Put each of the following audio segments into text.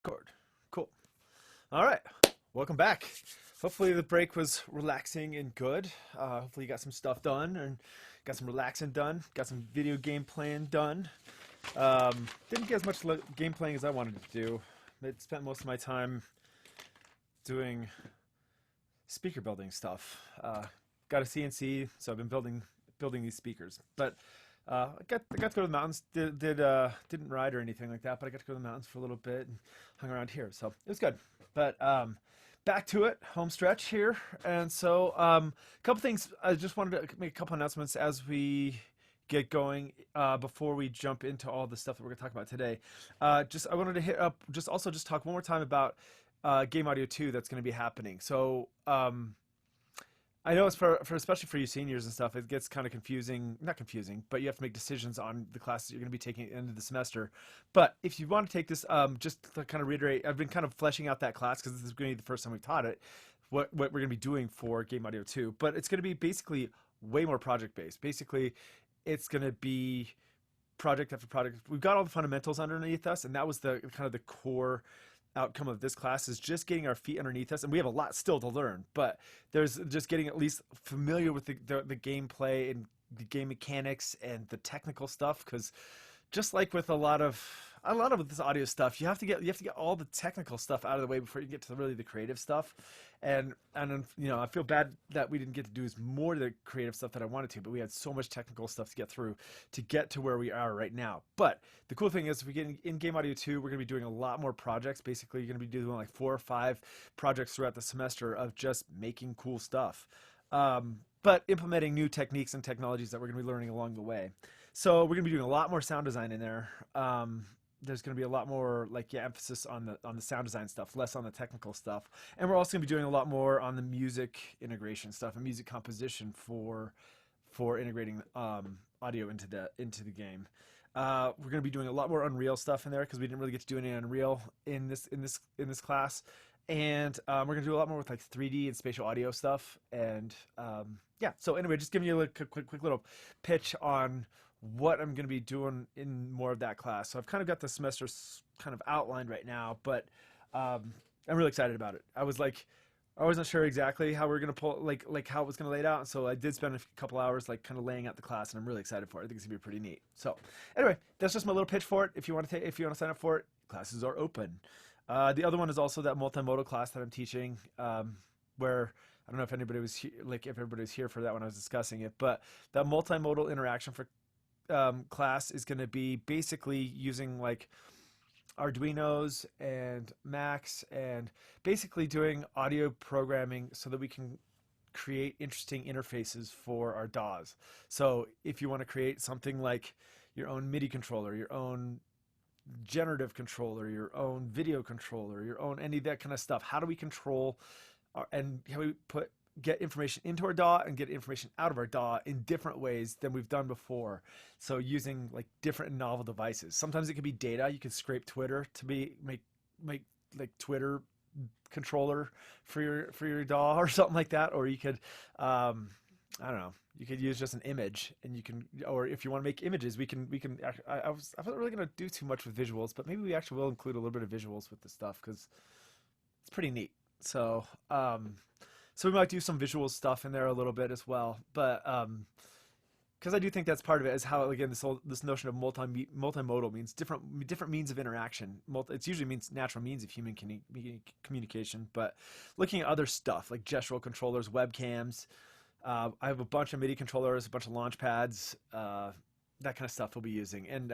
Record. Cool. All right. Welcome back. Hopefully the break was relaxing and good. Hopefully you got some stuff done and got some relaxing done. Got some video game playing done. Didn't get as much game playing as I wanted to do. I spent most of my time doing speaker building stuff. Got a CNC, so I've been building these speakers. But I got to go to the mountains. Didn't ride or anything like that, but I got to go to the mountains for a little bit and hung around here, so it was good. But back to it, home stretch here, and so a couple things. I just wanted to make a couple announcements as we get going before we jump into all the stuff that we're going to talk about today. Just I wanted to hit up, just talk one more time about Game Audio 2 that's going to be happening. So I know it's for especially for you seniors and stuff. It gets kind of confusing, not confusing, but you have to make decisions on the classes you're going to be taking at the end of the semester. But if you want to take this, just to kind of reiterate, I've been kind of fleshing out that class because this is going to be the first time we've taught it. What we're going to be doing for Game Audio 2, but it's going to be basically way more project based. Basically, it's going to be project after project. We've got all the fundamentals underneath us, and that was the kind of the core outcome of this class is just getting our feet underneath us, and we have a lot still to learn, but there's just getting at least familiar with the gameplay and the game mechanics and the technical stuff, because just like with a lot of this audio stuff, you have to get all the technical stuff out of the way before you get to really the creative stuff. And I feel bad that we didn't get to do as more of the creative stuff that I wanted to, but we had so much technical stuff to get through to get to where we are right now. But the cool thing is, if we get in Game Audio 2, we're going to be doing a lot more projects. Basically, you're going to be doing like 4 or 5 projects throughout the semester of just making cool stuff, but implementing new techniques and technologies that we're going to be learning along the way. So we're going to be doing a lot more sound design in there. There's going to be a lot more emphasis on the sound design stuff, less on the technical stuff, and we're also going to be doing a lot more on the music integration stuff and music composition for integrating audio into the game. We're going to be doing a lot more Unreal stuff in there because we didn't really get to do any Unreal in this class, and we're going to do a lot more with like 3D and spatial audio stuff. And yeah, so anyway, just giving you a quick little pitch on what I'm going to be doing in more of that class. So I've kind of got the semester kind of outlined right now, but I'm really excited about it. I wasn't sure exactly how we are going to pull, like how it was going to lay it out. And so I did spend a couple hours like kind of laying out the class, and I'm really excited for it. I think it's going to be pretty neat. So anyway, that's just my little pitch for it. If you want to sign up for it, classes are open. The other one is also that multimodal class that I'm teaching, where I don't know if anybody was here, if everybody was here for that when I was discussing it, but that multimodal interaction for class is going to be basically using like Arduinos and Macs, and basically doing audio programming so that we can create interesting interfaces for our DAWs. So if you want to create something like your own MIDI controller, your own generative controller, your own video controller, your own any of that kind of stuff, how do we control and how we get information into our DAW and get information out of our DAW in different ways than we've done before? So using like different novel devices. Sometimes it could be data. You could scrape Twitter to make like Twitter controller for your DAW or something like that. Or you could I don't know. You could use just an image, and you can, or if you want to make images, we can. I wasn't really gonna do too much with visuals, but maybe we actually will include a little bit of visuals with this stuff because it's pretty neat. So we might do some visual stuff in there a little bit as well, but because I do think that's part of it, is how, again, this notion of multimodal means different means of interaction. It usually means natural means of human communication, but looking at other stuff like gestural controllers, webcams. I have a bunch of MIDI controllers, a bunch of launch pads, that kind of stuff we'll be using, and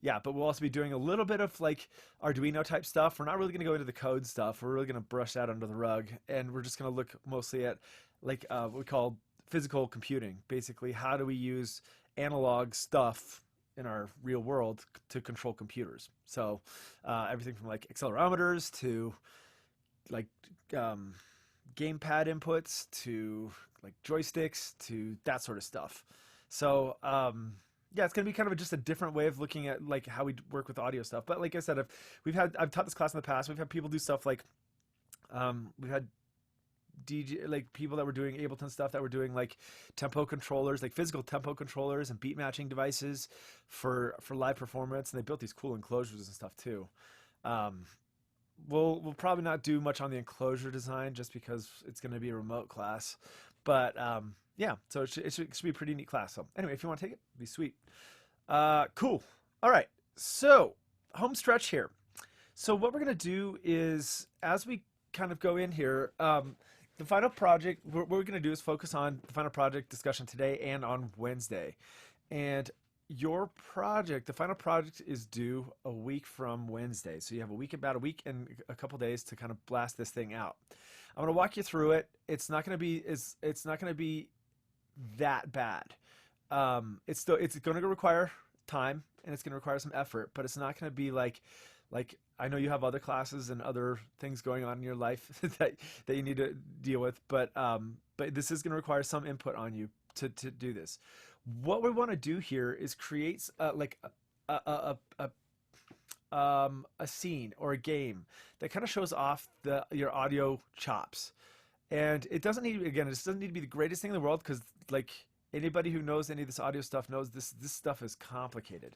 yeah, but we'll also be doing a little bit of like Arduino type stuff. We're not really going to go into the code stuff. We're really going to brush that under the rug, and we're just going to look mostly at like what we call physical computing. Basically, how do we use analog stuff in our real world to control computers? So everything from like accelerometers to like gamepad inputs to like joysticks to that sort of stuff. So yeah, it's gonna be kind of just a different way of looking at like how we work with audio stuff. But like I said, I've taught this class in the past. We've had people do stuff like we've had DJ, like people that were doing Ableton stuff, that were doing like tempo controllers, like physical tempo controllers and beat matching devices for live performance, and they built these cool enclosures and stuff too. Um, we'll probably not do much on the enclosure design just because it's going to be a remote class. But yeah, so it should be a pretty neat class. So anyway, if you want to take it, it'd be sweet. Cool. All right. So home stretch here. So what we're gonna do is, as we kind of go in here, the final project. What we're gonna do is focus on the final project discussion today and on Wednesday. And your project, the final project, is due a week from Wednesday. So you have about a week and a couple days to kind of blast this thing out. I'm gonna walk you through it. It's not gonna be that bad. It's going to require time and it's going to require some effort, but it's not going to be like I know you have other classes and other things going on in your life that you need to deal with, but this is going to require some input on you to do this. What we want to do here is create like a scene or a game that kind of shows off your audio chops. And it doesn't need, again, it doesn't need to be the greatest thing in the world because, like, anybody who knows any of this audio stuff knows this stuff is complicated.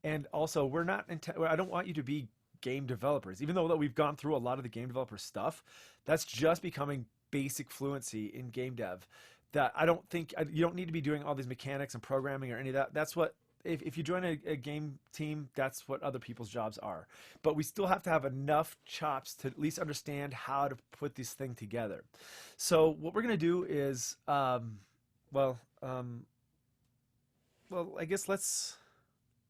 And also, I don't want you to be game developers. Even though that we've gone through a lot of the game developer stuff, that's just becoming basic fluency in game dev. That I don't think you don't need to be doing all these mechanics and programming or any of that. That's what if you join a game team, that's what other people's jobs are. But we still have to have enough chops to at least understand how to put this thing together. So what we're gonna do is, well, I guess let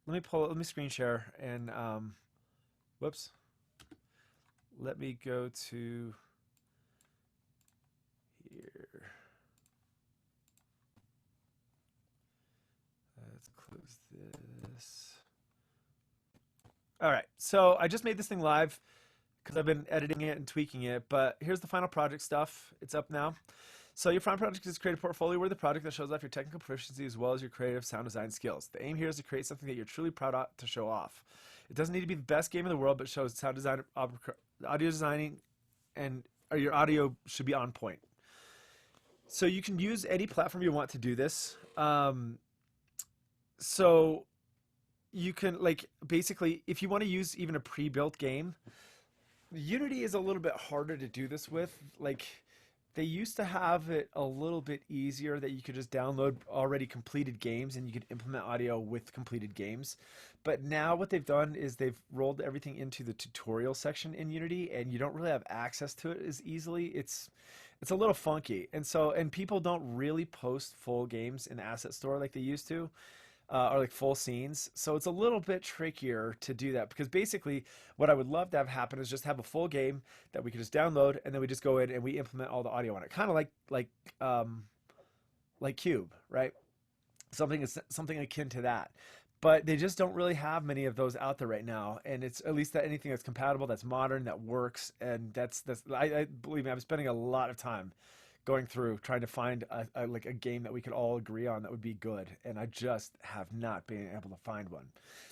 me screen share and whoops, let me go to here. Let's close this. All right, so I just made this thing live because I've been editing it and tweaking it, but here's the final project stuff. It's up now. So your final project is create a portfolio with a project that shows off your technical proficiency as well as your creative sound design skills. The aim here is to create something that you're truly proud of to show off. It doesn't need to be the best game in the world, but shows sound design, audio designing, and or your audio should be on point. So you can use any platform you want to do this. So you can, like, basically, if you want to use even a pre-built game, Unity is a little bit harder to do this with. Like, they used to have it a little bit easier that you could just download already completed games and you could implement audio with completed games. But now what they've done is they've rolled everything into the tutorial section in Unity, and you don't really have access to it as easily. It's a little funky. And people don't really post full games in the asset store like they used to, or like full scenes. So it's a little bit trickier to do that, because basically what I would love to have happen is just have a full game that we could just download, and then we just go in and we implement all the audio on it, kind of like Cube, right? Something akin to that. But they just don't really have many of those out there right now, and it's at least that anything that's compatible, that's modern, that works, and that's I believe me, I'm spending a lot of time going through trying to find like a game that we could all agree on that would be good, and I just have not been able to find one.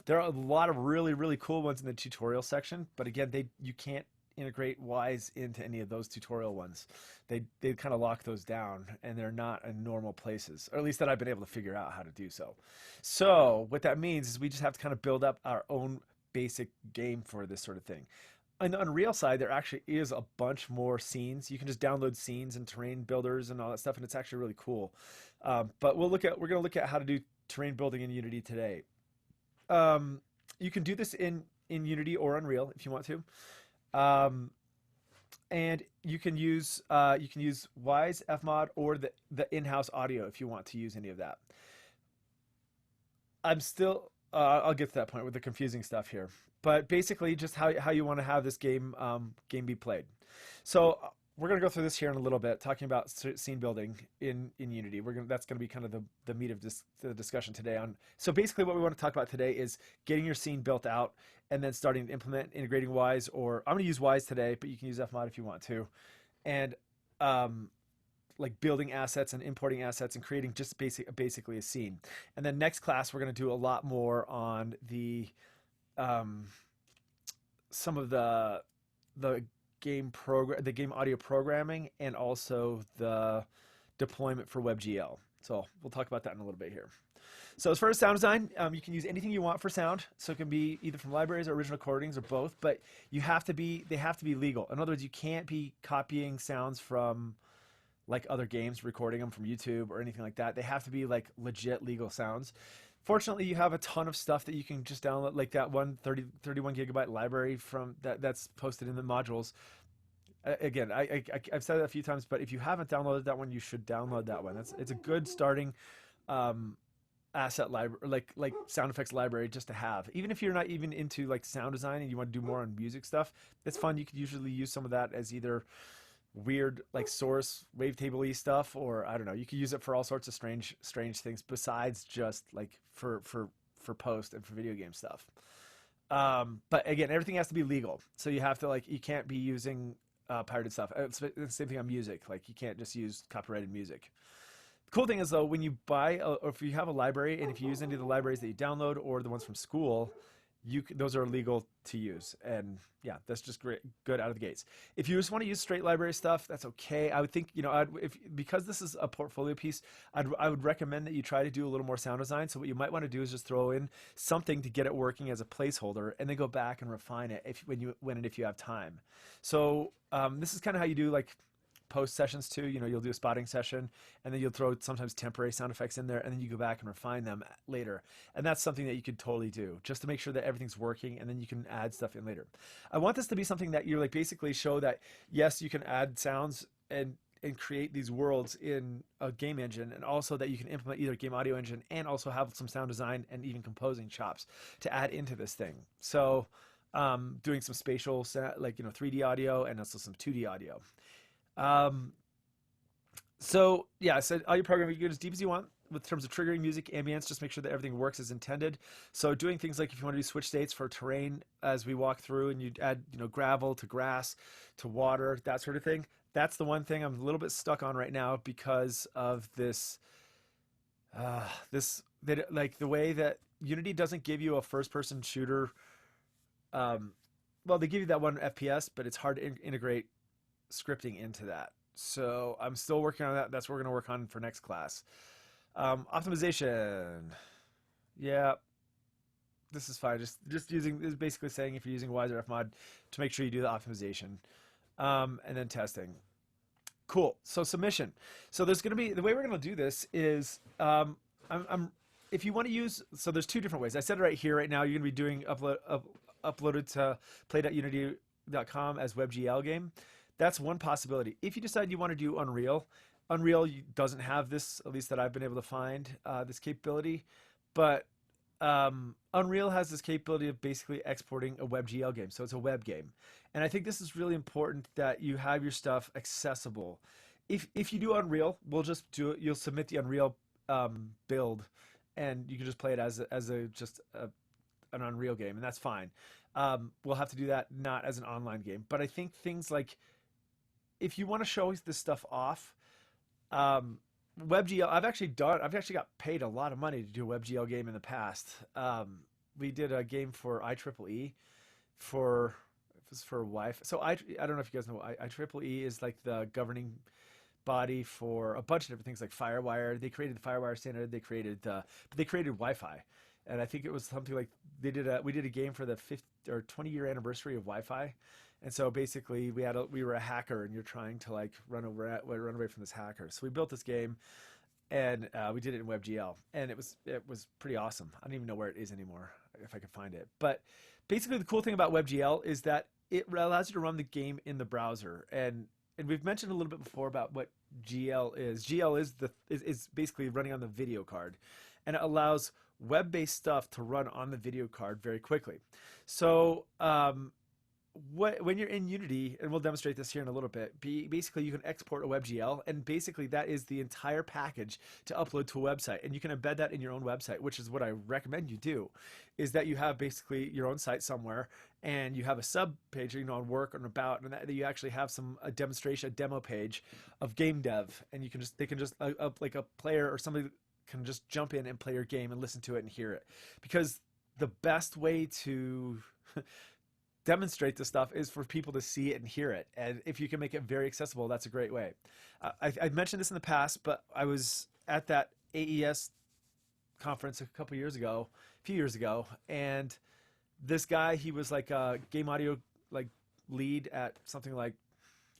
There are a lot of really cool ones in the tutorial section, but again, you can't integrate Wise into any of those tutorial ones. They kind of lock those down, and they're not in normal places, or at least that I've been able to figure out how to do so. So what that means is we just have to kind of build up our own basic game for this sort of thing. On the Unreal side, there actually is a bunch more scenes. You can just download scenes and terrain builders and all that stuff, and it's actually really cool. But we're going to look at how to do terrain building in Unity today. You can do this in Unity or Unreal if you want to, and you can use Wise, Fmod, or the in-house audio if you want to use any of that. I'm still I'll get to that point with the confusing stuff here, but basically just how you want to have this game be played. So we're going to go through this here in a little bit, talking about scene building in Unity. That's going to be kind of the meat of the discussion today. So basically what we want to talk about today is getting your scene built out and then starting to implement integrating Wise, or I'm going to use Wise today, but you can use Fmod if you want to, and like building assets and importing assets and creating just basically a scene. And then next class we're going to do a lot more on the some of the game audio programming, and also the deployment for WebGL. So we'll talk about that in a little bit here. So as far as sound design, you can use anything you want for sound. So it can be either from libraries or original recordings or both. But they have to be legal. In other words, you can't be copying sounds from like other games, recording them from YouTube or anything like that. They have to be like legit legal sounds. Fortunately, you have a ton of stuff that you can just download, like that 31 gigabyte library from that's posted in the modules. Again, I've said that a few times, but if you haven't downloaded that one, you should download that one. It's a good starting um, asset library, like sound effects library, just to have. Even if you're not even into like sound design and you want to do more on music stuff, it's fun. You could usually use some of that as either weird like source wavetable-y stuff, or I don't know, you could use it for all sorts of strange things besides just like for post and for video game stuff. But again, everything has to be legal, so you have to like you can't be using pirated stuff. It's the same thing on music. Like you can't just use copyrighted music. The cool thing is though, when you or if you have a library, and if you use any of the libraries that you download or the ones from school, those are legal to use. And yeah, that's just great, good out of the gates. If you just want to use straight library stuff, that's okay. I would think, because this is a portfolio piece, I would recommend that you try to do a little more sound design. So what you might want to do is just throw in something to get it working as a placeholder, and then go back and refine it when and if you have time. So this is kind of how you do like post sessions too. You'll do a spotting session, and then you'll throw sometimes temporary sound effects in there, and then you go back and refine them later. And that's something that you could totally do just to make sure that everything's working, and then you can add stuff in later. I want this to be something that you like basically show that yes, you can add sounds and create these worlds in a game engine, and also that you can implement either game audio engine and also have some sound design and even composing chops to add into this thing. So doing some spatial like 3D audio and also some 2D audio. So yeah, so all your programming, you can get as deep as you want with terms of triggering music, ambience, just make sure that everything works as intended. So doing things like if you want to do switch states for terrain as we walk through, and you add, gravel to grass to water, that sort of thing. That's the one thing I'm a little bit stuck on right now because of this, like the way that Unity doesn't give you a first person shooter. Well, they give you that one FPS, but it's hard to integrate scripting into that. So I'm still working on that. That's what we're going to work on for next class. Optimization. Yeah, this is fine. Just using is basically saying if you're using WiserFmod to make sure you do the optimization. And then testing. Cool. So submission. So there's going to be, the way we're going to do this is if you want to use, so there's two different ways. I said it right here, right now. You're going to be doing uploaded to play.unity.com as WebGL game. That's one possibility. If you decide you want to do Unreal, Unreal doesn't have this, at least that I've been able to find, this capability. But Unreal has this capability of basically exporting a WebGL game. So it's a web game. And I think this is really important that you have your stuff accessible. If you do Unreal, we'll just do it. You'll submit the Unreal build, and you can just play it as an Unreal game, and that's fine. We'll have to do that not as an online game. But I think things like, if you want to show this stuff off, WebGL, I've actually got paid a lot of money to do a WebGL game in the past. We did a game for IEEE for Wi-Fi. So I don't know if you guys know, IEEE is like the governing body for a bunch of different things like FireWire. They created the FireWire standard. They created Wi-Fi. And I think it was something like we did a game for the 50 or 20-year anniversary of Wi-Fi. And so basically we were a hacker, and you're trying to like run away from this hacker. So we built this game, and we did it in WebGL, and it was pretty awesome. I don't even know where it is anymore, if I could find it. But basically the cool thing about WebGL is that it allows you to run the game in the browser. And we've mentioned a little bit before about what GL is. GL is basically running on the video card, and it allows web-based stuff to run on the video card very quickly. So when you're in Unity, and we'll demonstrate this here in a little bit, basically you can export a WebGL, and basically that is the entire package to upload to a website, and you can embed that in your own website, which is what I recommend you do, is that you have basically your own site somewhere, and you have a sub page, on work and about, and that you actually have a demo page of game dev, and they can just like a player or somebody can just jump in and play your game and listen to it and hear it. Because the best way to demonstrate this stuff is for people to see it and hear it. And if you can make it very accessible, that's a great way. I've mentioned this in the past, but I was at that AES conference a few years ago, and this guy, he was like a game audio like lead at something like,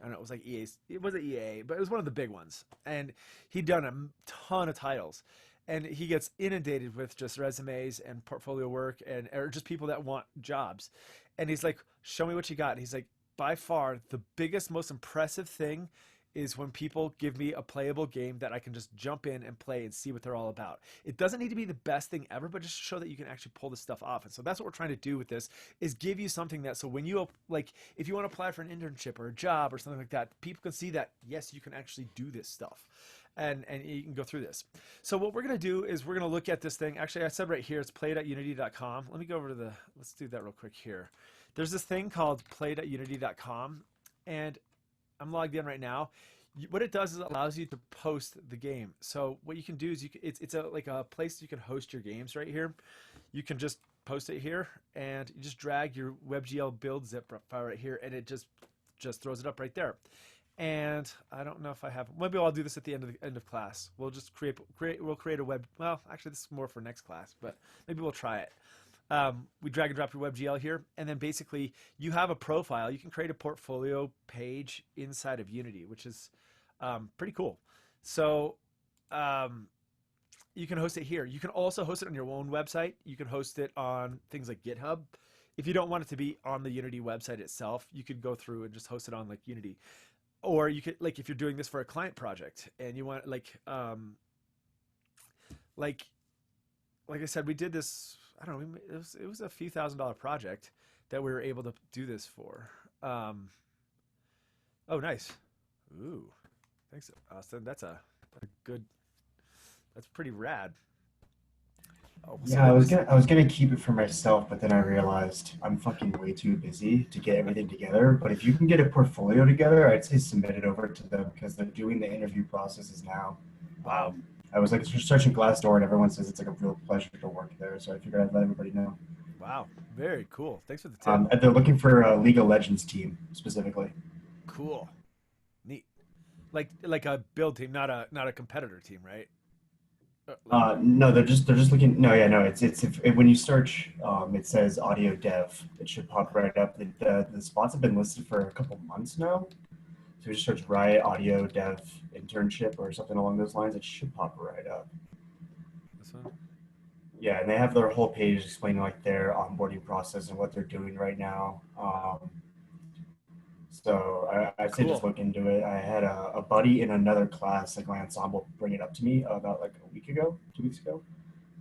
I don't know, it was like EA. It wasn't EA, but it was one of the big ones. And he'd done a ton of titles. And he gets inundated with just resumes and portfolio work and or just people that want jobs. And he's like, "Show me what you got." And he's like, "By far, the biggest, most impressive thing is when people give me a playable game that I can just jump in and play and see what they're all about. It doesn't need to be the best thing ever, but just show that you can actually pull this stuff off." And so that's what we're trying to do with this, is give you something that, so when you like, if you want to apply for an internship or a job or something like that, people can see that yes, you can actually do this stuff. And you can go through this. So what we're going to do is we're going to look at this thing. Actually, I said right here, it's play.unity.com. Let me go over to let's do that real quick here. There's this thing called play.unity.com, and I'm logged in right now. What it does is it allows you to post the game. So what you can do is it's like a place you can host your games right here. You can just post it here, and you just drag your WebGL build zip file right here, and it just throws it up right there. And I don't know if I have. Maybe I'll do this at the end of class. We'll just we'll create a web. Well, actually, this is more for next class, but maybe we'll try it. We drag and drop your WebGL here, and then basically you have a profile. You can create a portfolio page inside of Unity, which is pretty cool. So you can host it here. You can also host it on your own website. You can host it on things like GitHub. If you don't want it to be on the Unity website itself, you could go through and just host it on like Unity. Or you could, like, if you're doing this for a client project and you want, like I said, we did this, I don't know, it was a few $1,000 project that we were able to do this for. Oh, nice. Ooh, thanks, Austin. That's a good, that's pretty rad. Oh, Yeah, I was gonna keep it for myself, but then I realized I'm fucking way too busy to get everything together. But if you can get a portfolio together, I'd say submit it over to them because they're doing the interview processes now. Wow. I was like searching Glassdoor, and everyone says it's like a real pleasure to work there. So I figured I'd let everybody know. Wow. Very cool. Thanks for the tip. And they're looking for a League of Legends team specifically. Cool. Neat. Like a build team, not a competitor team, right? No, they're just looking. No, yeah, no. When you search, it says audio dev. It should pop right up. The spots have been listed for a couple months now. So if you just search Riot Audio Dev internship or something along those lines, it should pop right up. This one? Yeah, and they have their whole page explaining like their onboarding process and what they're doing right now. So I'd say Cool. just look into it. I had a buddy in another class, like my ensemble, bring it up to me about like a week ago, 2 weeks ago.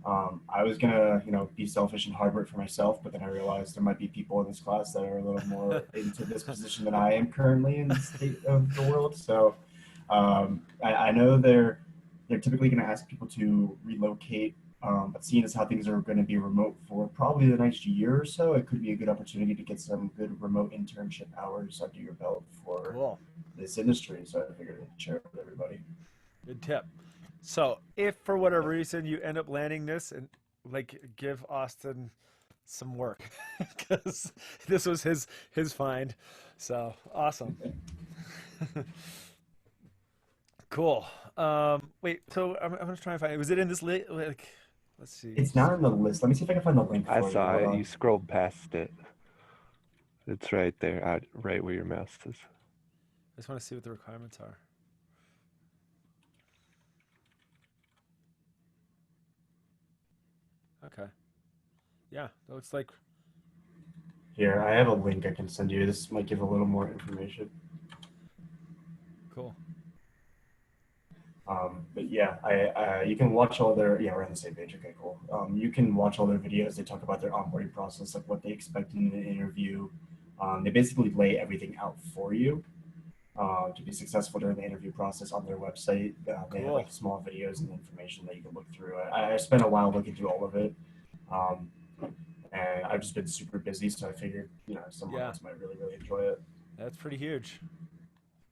I was gonna, be selfish and hard work for myself, but then I realized there might be people in this class that are a little more into this position than I am currently in the state of the world. So I know they're typically going to ask people to relocate, but seeing as how things are going to be remote for probably the next year or so, it could be a good opportunity to get some good remote internship hours under your belt for Cool. this industry. So I figured I'd share it with everybody. Good tip. So if for whatever reason you end up landing this, and like, give Austin some work because this was his find. So awesome. Cool. Wait. So I'm gonna try and find it. Was it in this like? Let's see. It's not on the list. Let me see if I can find the link I for you. saw Hold it. on. You scrolled past it. It's right there, right where your mouse is. I just want to see what the requirements are. Okay. Yeah, that looks like. Here, I have a link I can send you. This might give a little more information. Cool. But yeah, you can watch all their, yeah, we're on the same page. Okay, cool. You can watch all their videos. They talk about their onboarding process, like what they expect in an interview. They basically lay everything out for you to be successful during the interview process on their website. They have Cool. like small videos and information that you can look through. I spent a while looking through all of it. And I've just been super busy, so I figured, someone Yeah. else might really, really enjoy it. That's pretty huge.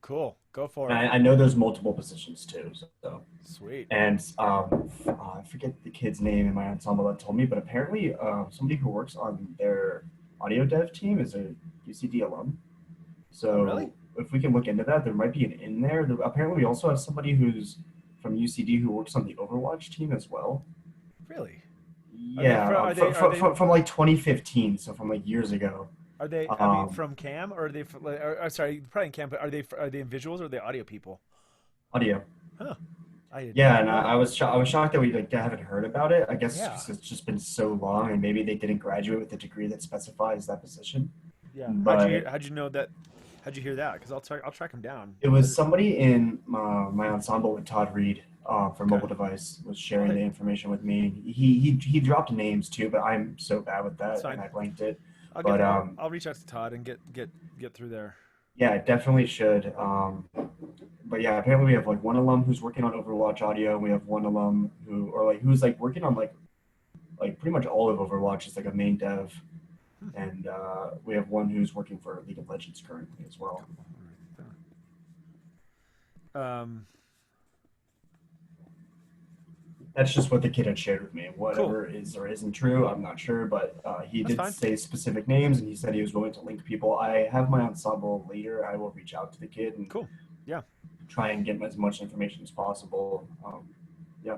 Cool. Go for And it. I know there's multiple positions too, so. Sweet. And I forget the kid's name in my ensemble that told me, but apparently somebody who works on their audio dev team is a UCD alum. So Oh, really? if we can look into that, there might be an in there. Apparently we also have somebody who's from UCD who works on the Overwatch team as well. Really? Yeah, are they from like 2015, so from like years ago. are they? I mean, Um, from Cam, or are they? Sorry, probably in Cam, but are they in visuals or are they audio people? Audio. Huh. I did Yeah, not and know that. I was shocked that we like haven't heard about it. I guess Yeah. because it's just been so long, and maybe they didn't graduate with the degree that specifies that position. Yeah. But How'd you know that? How'd you hear that? Because I'll track him down. it was somebody in my ensemble with Todd Reed for Okay. Mobile Device was Oh, sharing the hey, information with me. He dropped names too, but I'm so bad with that's that, and fine. I blanked it. I'll But get I'll reach out to Todd and get through there. yeah, it definitely should. But yeah, apparently we have like one alum who's working on Overwatch audio. And we have one alum who's like working on like pretty much all of Overwatch is like a main dev, and we have one who's working for League of Legends currently as well. Cool. All right. That's just what the kid had shared with me. Cool. Whatever is or isn't true, I'm not sure, but he That's did fine. say specific names, and he said he was willing to link people. I have my ensemble later. I will reach out to the kid and Cool. Yeah. try and get as much information as possible. Yeah.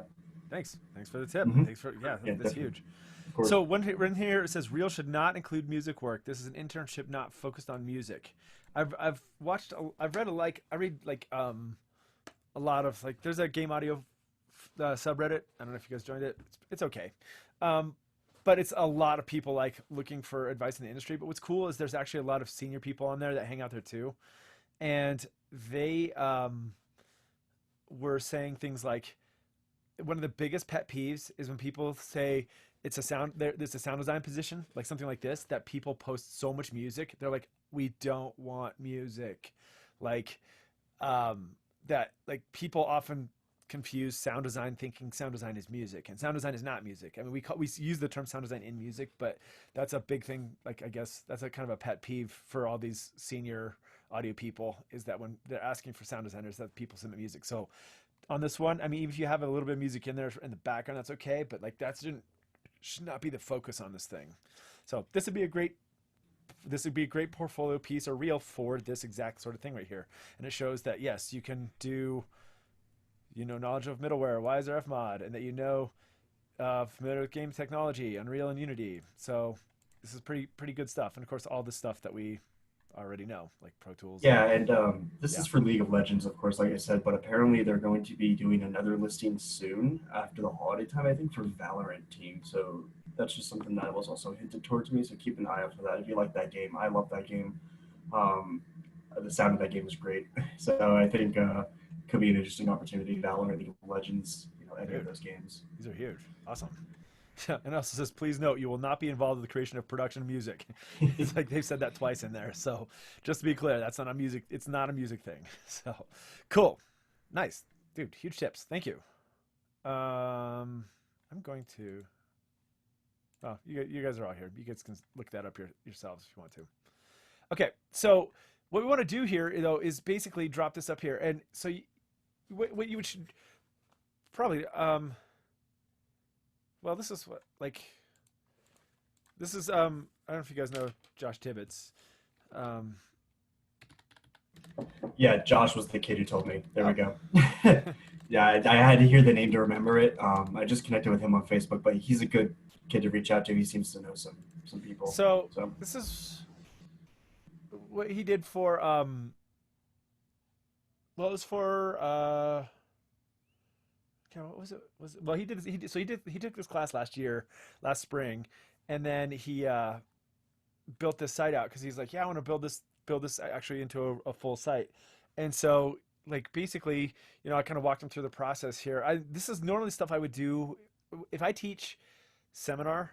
Thanks. Thanks for the tip. Hmm. Thanks for yeah. Yeah, That's definitely. huge. Of course. So when here it says real should not include music work. This is an internship not focused on music. I've read a lot of like there's a game audio subreddit. I don't know if you guys joined it. It's okay. Um, but it's a lot of people like looking for advice in the industry. But what's cool is there's actually a lot of senior people on there that hang out there too, and they were saying things like one of the biggest pet peeves is when people say there's a sound design position like something like this that people post so much music. They're like, we don't want music, like that like people often confuse sound design thinking sound design is music, and sound design is not music. I mean, we use the term sound design in music, but that's a big thing. Like, I guess that's a kind of a pet peeve for all these senior audio people, is that when they're asking for sound designers that people submit music. So on this one, I mean, even if you have a little bit of music in there in the background, that's okay, but like that should not be the focus on this thing. So this would be a great portfolio piece or reel for this exact sort of thing right here. And it shows that yes, you can do, knowledge of middleware, Wise or Fmod, and that familiar with game technology, Unreal and Unity. So this is pretty good stuff. And of course, all the stuff that we already know, like Pro Tools. Yeah, and this Yeah. is for League of Legends, of course, like I said, but apparently they're going to be doing another listing soon after the holiday time, I think, for Valorant team. So that's just something that was also hinted towards me. So keep an eye out for that if you like that game. I love that game. Um, the sound of that game is great. So I think could be an interesting opportunity. Valorant, League of Legends, any of Dude, those games. these are huge. Awesome. And also says, please note, you will not be involved in the creation of production music. It's like they've said that twice in there. So just to be clear, that's not a music. It's not a music thing. So cool. Nice. Dude, huge tips. Thank you. I'm going to, oh, you guys are all here. You guys can look that up yourselves if you want to. Okay. So what we want to do here though, is basically drop this up here. And so what you should probably, well, this is I don't know if you guys know Josh Tibbetts. Um, Yeah, Josh was the kid who told me. There we oh, go. Yeah, I had to hear the name to remember it. I just connected with him on Facebook, but he's a good kid to reach out to. He seems to know some people. so So this is what he did for well, it was for okay, what was it? Well, he took this class last spring, and then he built this site out because he's like, yeah, I want to build this actually into a full site. And so like basically, I kind of walked him through the process here. This is normally stuff I would do if I teach seminar,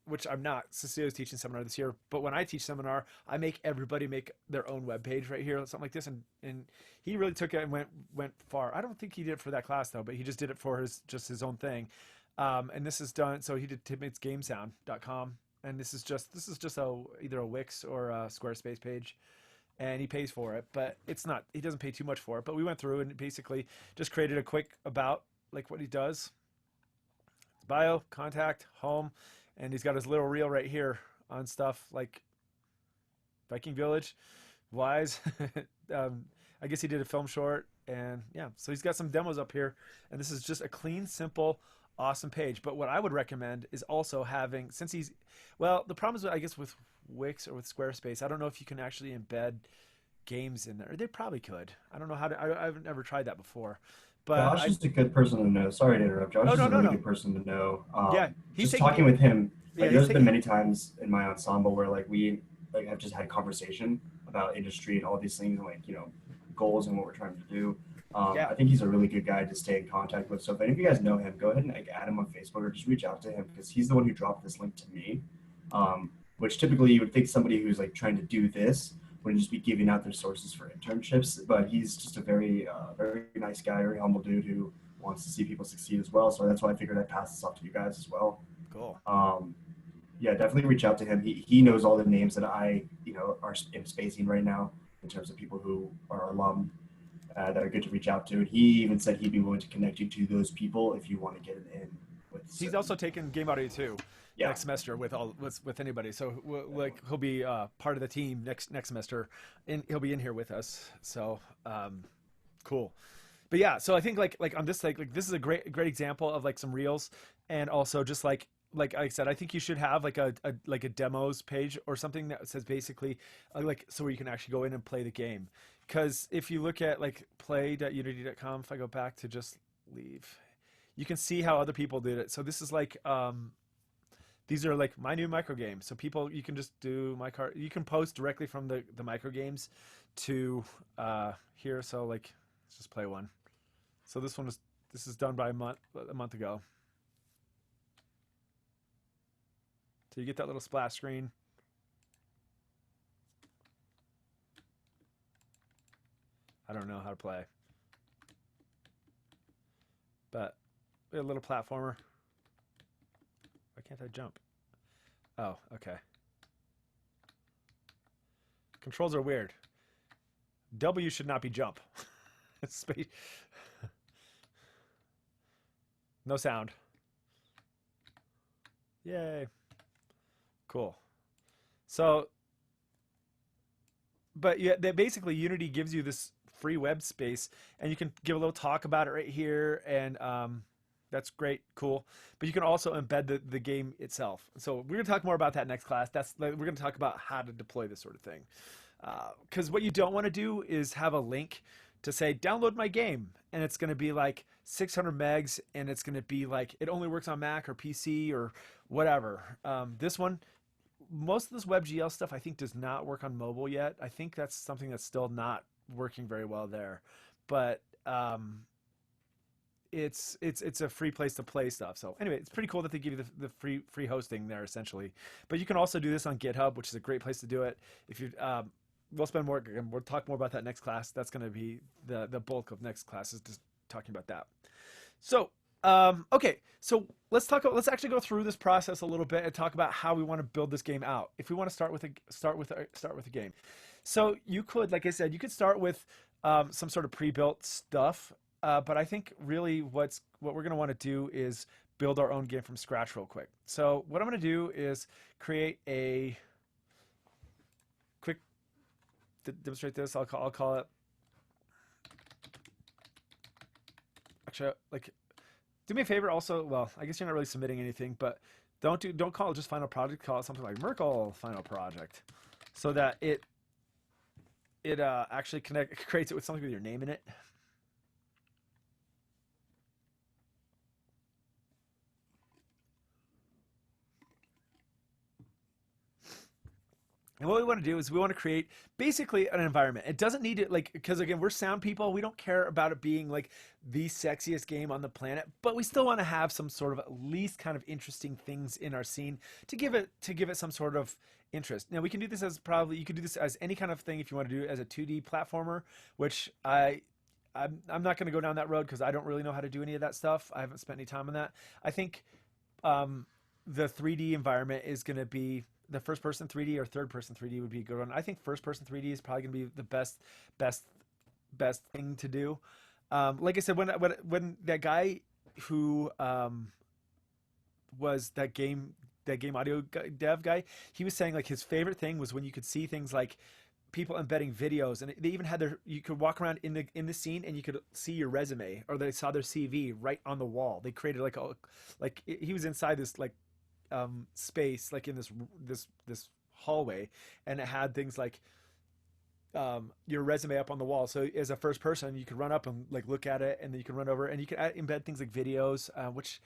which I'm not. Cecilia's teaching seminar this year, but when I teach seminar, I make everybody make their own web page right here, something like this. And he really took it and went far. I don't think he did it for that class though, but he just did it for his own thing. And this is done. So he did timmate'sgamesound.com, and this is just either a Wix or a Squarespace page, and he pays for it, but he doesn't pay too much for it. But we went through and basically just created a quick about like what he does, bio, contact, home, and he's got his little reel right here on stuff like Viking Village, Wise. I guess he did a film short, and yeah, so he's got some demos up here, and this is just a clean, simple awesome page. But what I would recommend is also having, since he's, well, the problem is, I guess, with Wix or with Squarespace, I don't know if you can actually embed games in there. They probably could. I don't know how to, I've never tried that before. But Josh is a good person to know. Sorry to interrupt. Josh oh, is no, a no, really no. good person to know. Yeah, he's Just taking, talking with him, yeah, like he's there's been taking, many times in my ensemble where like we like have just had conversation about industry and all these things and like goals and what we're trying to do. yeah. I think he's a really good guy to stay in contact with. So if any of you guys know him, go ahead and like add him on Facebook or just reach out to him because he's the one who dropped this link to me. Which typically you would think somebody who's like trying to do this wouldn't just be giving out their sources for internships, but he's just a very nice guy, very humble dude who wants to see people succeed as well. So that's why I figured I'd pass this off to you guys as well. Cool. Yeah, definitely reach out to him. He knows all the names that I are in spacing right now in terms of people who are alum that are good to reach out to. And he even said he'd be willing to connect you to those people if you want to get it in with. He's also taking Game Audio too. Yeah. Next semester with anybody, so like he'll be part of the team next semester, and he'll be in here with us. So cool. But yeah, so I think like on this like this is a great example of like some reels, and also just like I said, I think you should have like a demos page or something that says basically like so where you can actually go in and play the game. Because if you look at like play.unity.com, if I go back to just leave, you can see how other people did it. So this is like these are like my new micro games. So people, you can just do you can post directly from the micro games to here. So like, let's just play one. So this is done by a month ago. So you get that little splash screen. I don't know how to play, but a little platformer. Why can't I jump? Oh, okay. Controls are weird. W should not be jump. Space. No sound. Yay. Cool. So, but yeah, basically Unity gives you this free web space, and you can give a little talk about it right here, and that's great, cool. But you can also embed the game itself. So we're gonna talk more about that next class. We're gonna talk about how to deploy this sort of thing. Because what you don't want to do is have a link to say download my game, and it's gonna be like 600 megs, and it's gonna be like it only works on Mac or PC or whatever. This one, most of this WebGL stuff I think does not work on mobile yet. I think that's something that's still not working very well there, but it's a free place to play stuff. So anyway, it's pretty cool that they give you the free hosting there essentially. But you can also do this on GitHub, which is a great place to do it. If you we'll talk more about that next class. That's going to be the bulk of next class is just talking about that. So okay, so let's actually go through this process a little bit and talk about how we want to build this game out. If we want to start with a game, so you could, like I said, you could start with some sort of pre-built stuff. But I think really what we're going to want to do is build our own game from scratch real quick. So what I'm going to do is create a quick demonstrate this. I'll call it. Actually, like, do me a favor. Also, well, I guess you're not really submitting anything, but don't call it just final project. Call it something like Merkle final project, so that it actually creates it with something with your name in it. And what we want to do is we want to create basically an environment. It doesn't need to, like, because again, we're sound people. We don't care about it being like the sexiest game on the planet, but we still want to have some sort of at least kind of interesting things in our scene to give it some sort of interest. Now we can do this as you could do this as any kind of thing if you want to do it as a 2D platformer, which I'm not going to go down that road because I don't really know how to do any of that stuff. I haven't spent any time on that. I think the 3D environment is going to be the first person 3D or third person 3D would be a good one. I think first person 3D is probably going to be the best thing to do. Like I said, when that guy who was that game audio dev guy, he was saying like his favorite thing was when you could see things like people embedding videos, and they even had you could walk around in the scene and you could see your resume, or they saw their CV right on the wall. They created he was inside this space, like in this hallway, and it had things like your resume up on the wall. So as a first person, you could run up and like look at it, and then you can run over, and you can embed things like videos, which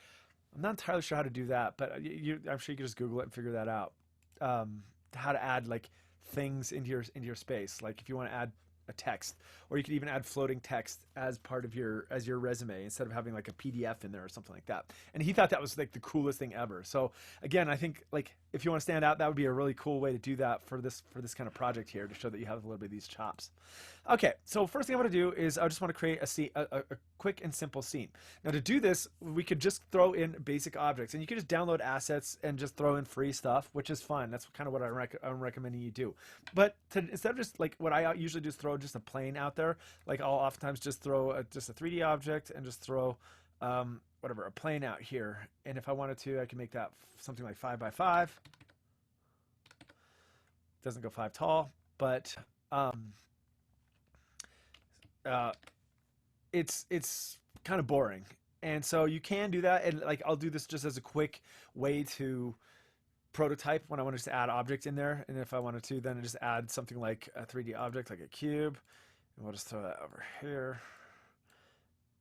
I'm not entirely sure how to do that, but I'm sure you could just Google it and figure that out. How to add like things into your space, like if you want to add a text, or you could even add floating text as part of your resume instead of having like a PDF in there or something like that. And he thought that was like the coolest thing ever. So again, I think like if you want to stand out, that would be a really cool way to do that for this kind of project here, to show that you have a little bit of these chops. Okay, so first thing I want to do is I just want to create a quick and simple scene. Now to do this, we could just throw in basic objects, and you could just download assets and just throw in free stuff, which is fine. That's kind of what I'm recommending you do. But instead of just like what I usually do is throw just a plane out there, like I'll oftentimes just throw just a 3D object and just throw whatever, a plane out here. And if I wanted to, I can make that something like 5 by 5. Doesn't go 5 tall, but it's kind of boring. And so you can do that, and like I'll do this just as a quick way to prototype when I want to just add objects in there. And if I wanted to, then I just add something like a 3D object, like a cube, and we'll just throw that over here.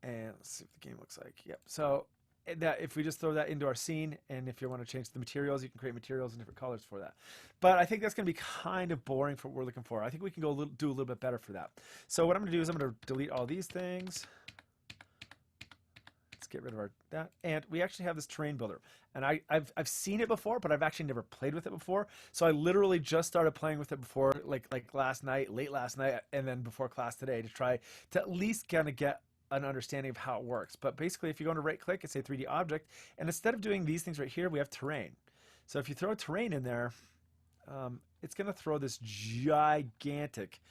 And let's see what the game looks like. Yep. So that if we just throw that into our scene, and if you want to change the materials, you can create materials in different colors for that. But I think that's going to be kind of boring for what we're looking for. I think we can do a little bit better for that. So what I'm going to do is I'm going to delete all these things. Let's get rid of that. And we actually have this terrain builder. And I've seen it before, but I've actually never played with it before. So I literally just started playing with it before, like last night, late last night, and then before class today, to try to at least kind of get an understanding of how it works. But basically, if you go into right click and say 3D object, and instead of doing these things right here, we have terrain. So if you throw terrain in there, it's going to throw this gigantic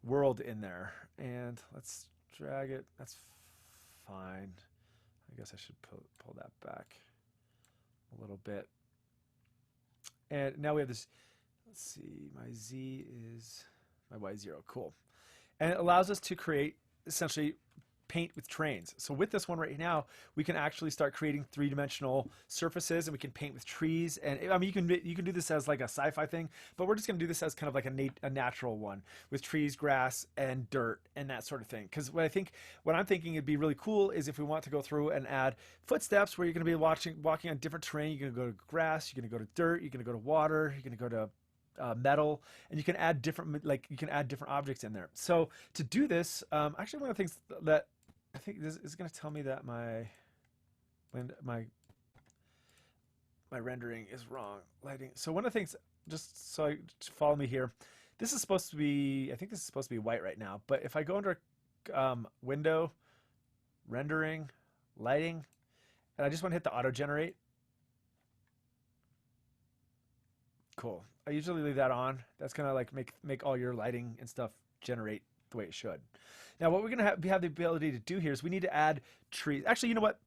world in there. And let's drag it. That's fine. I guess I should pull that back a little bit. And now we have this, let's see, my Z is my Y0. Cool. And it allows us to create essentially paint with trains. So with this one right now, we can actually start creating three-dimensional surfaces, and we can paint with trees. And I mean, you can do this as like a sci-fi thing, but we're just going to do this as kind of like a natural one with trees, grass, and dirt and that sort of thing. Because what I'm thinking it'd be really cool is if we want to go through and add footsteps where you're going to be walking on different terrain. You're going to go to grass, you're going to go to dirt, you're going to go to water, you're going to go to metal, and you can add different objects in there. So to do this, actually one of the things that I think this is going to tell me that my rendering is wrong. Lighting. So one of the things, just follow me here. This is supposed to be, I think this is supposed to be white right now. But if I go under window, rendering, lighting, and I just want to hit the auto generate. Cool. I usually leave that on. That's gonna like make all your lighting and stuff generate the way it should. Now what we're gonna have the ability to do here is we need to add trees. Actually, you know what?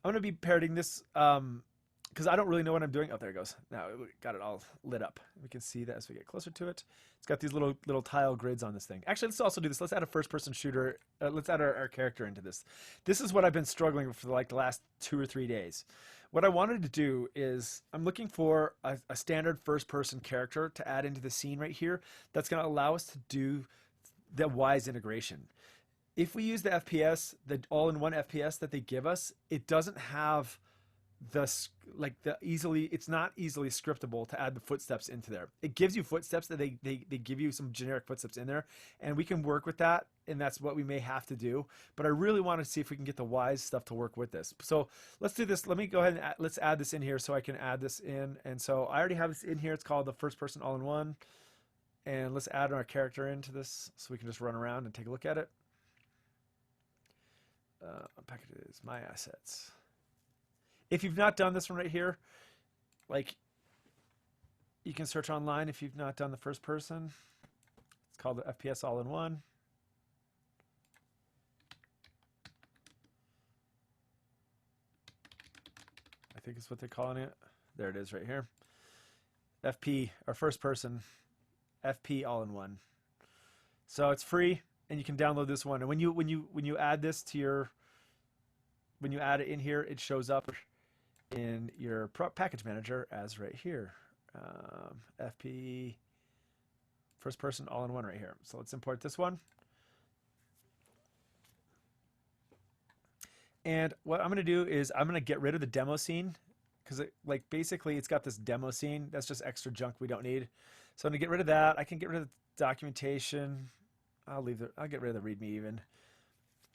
I'm gonna be parroting this because I don't really know what I'm doing. Oh, there it goes. Now we got it all lit up. We can see that as we get closer to it. It's got these little tile grids on this thing. Actually, let's also do this. Let's add a first-person shooter. Let's add our character into this. This is what I've been struggling with for like the last 2 or 3 days. What I wanted to do is I'm looking for a standard first-person character to add into the scene right here that's going to allow us to do the Wwise integration. If we use the FPS, the all-in-one FPS that they give us, it doesn't have it's not easily scriptable to add the footsteps into there. It gives you footsteps that they give you some generic footsteps in there, and we can work with that, and that's what we may have to do. But I really want to see if we can get the Wwise stuff to work with this. So let's do this. Let me go ahead and let's add this in here so I can add this in. And so I already have this in here. It's called the first person all-in-one. And let's add our character into this so we can just run around and take a look at it. Packages, my assets. If you've not done this one right here, like you can search online if you've not done the first person. It's called the FPS all-in-one. I think it's what they're calling it. There it is right here. FP, our first person FP all-in-one. So it's free, and you can download this one. And when you add this to your, when you add it in here, it shows up in your package manager as right here. FP first person all-in-one right here. So let's import this one. And what I'm going to do is I'm going to get rid of the demo scene because like basically it's got this demo scene. That's just extra junk we don't need. So I'm going to get rid of that. I can get rid of the documentation. I'll get rid of the README even.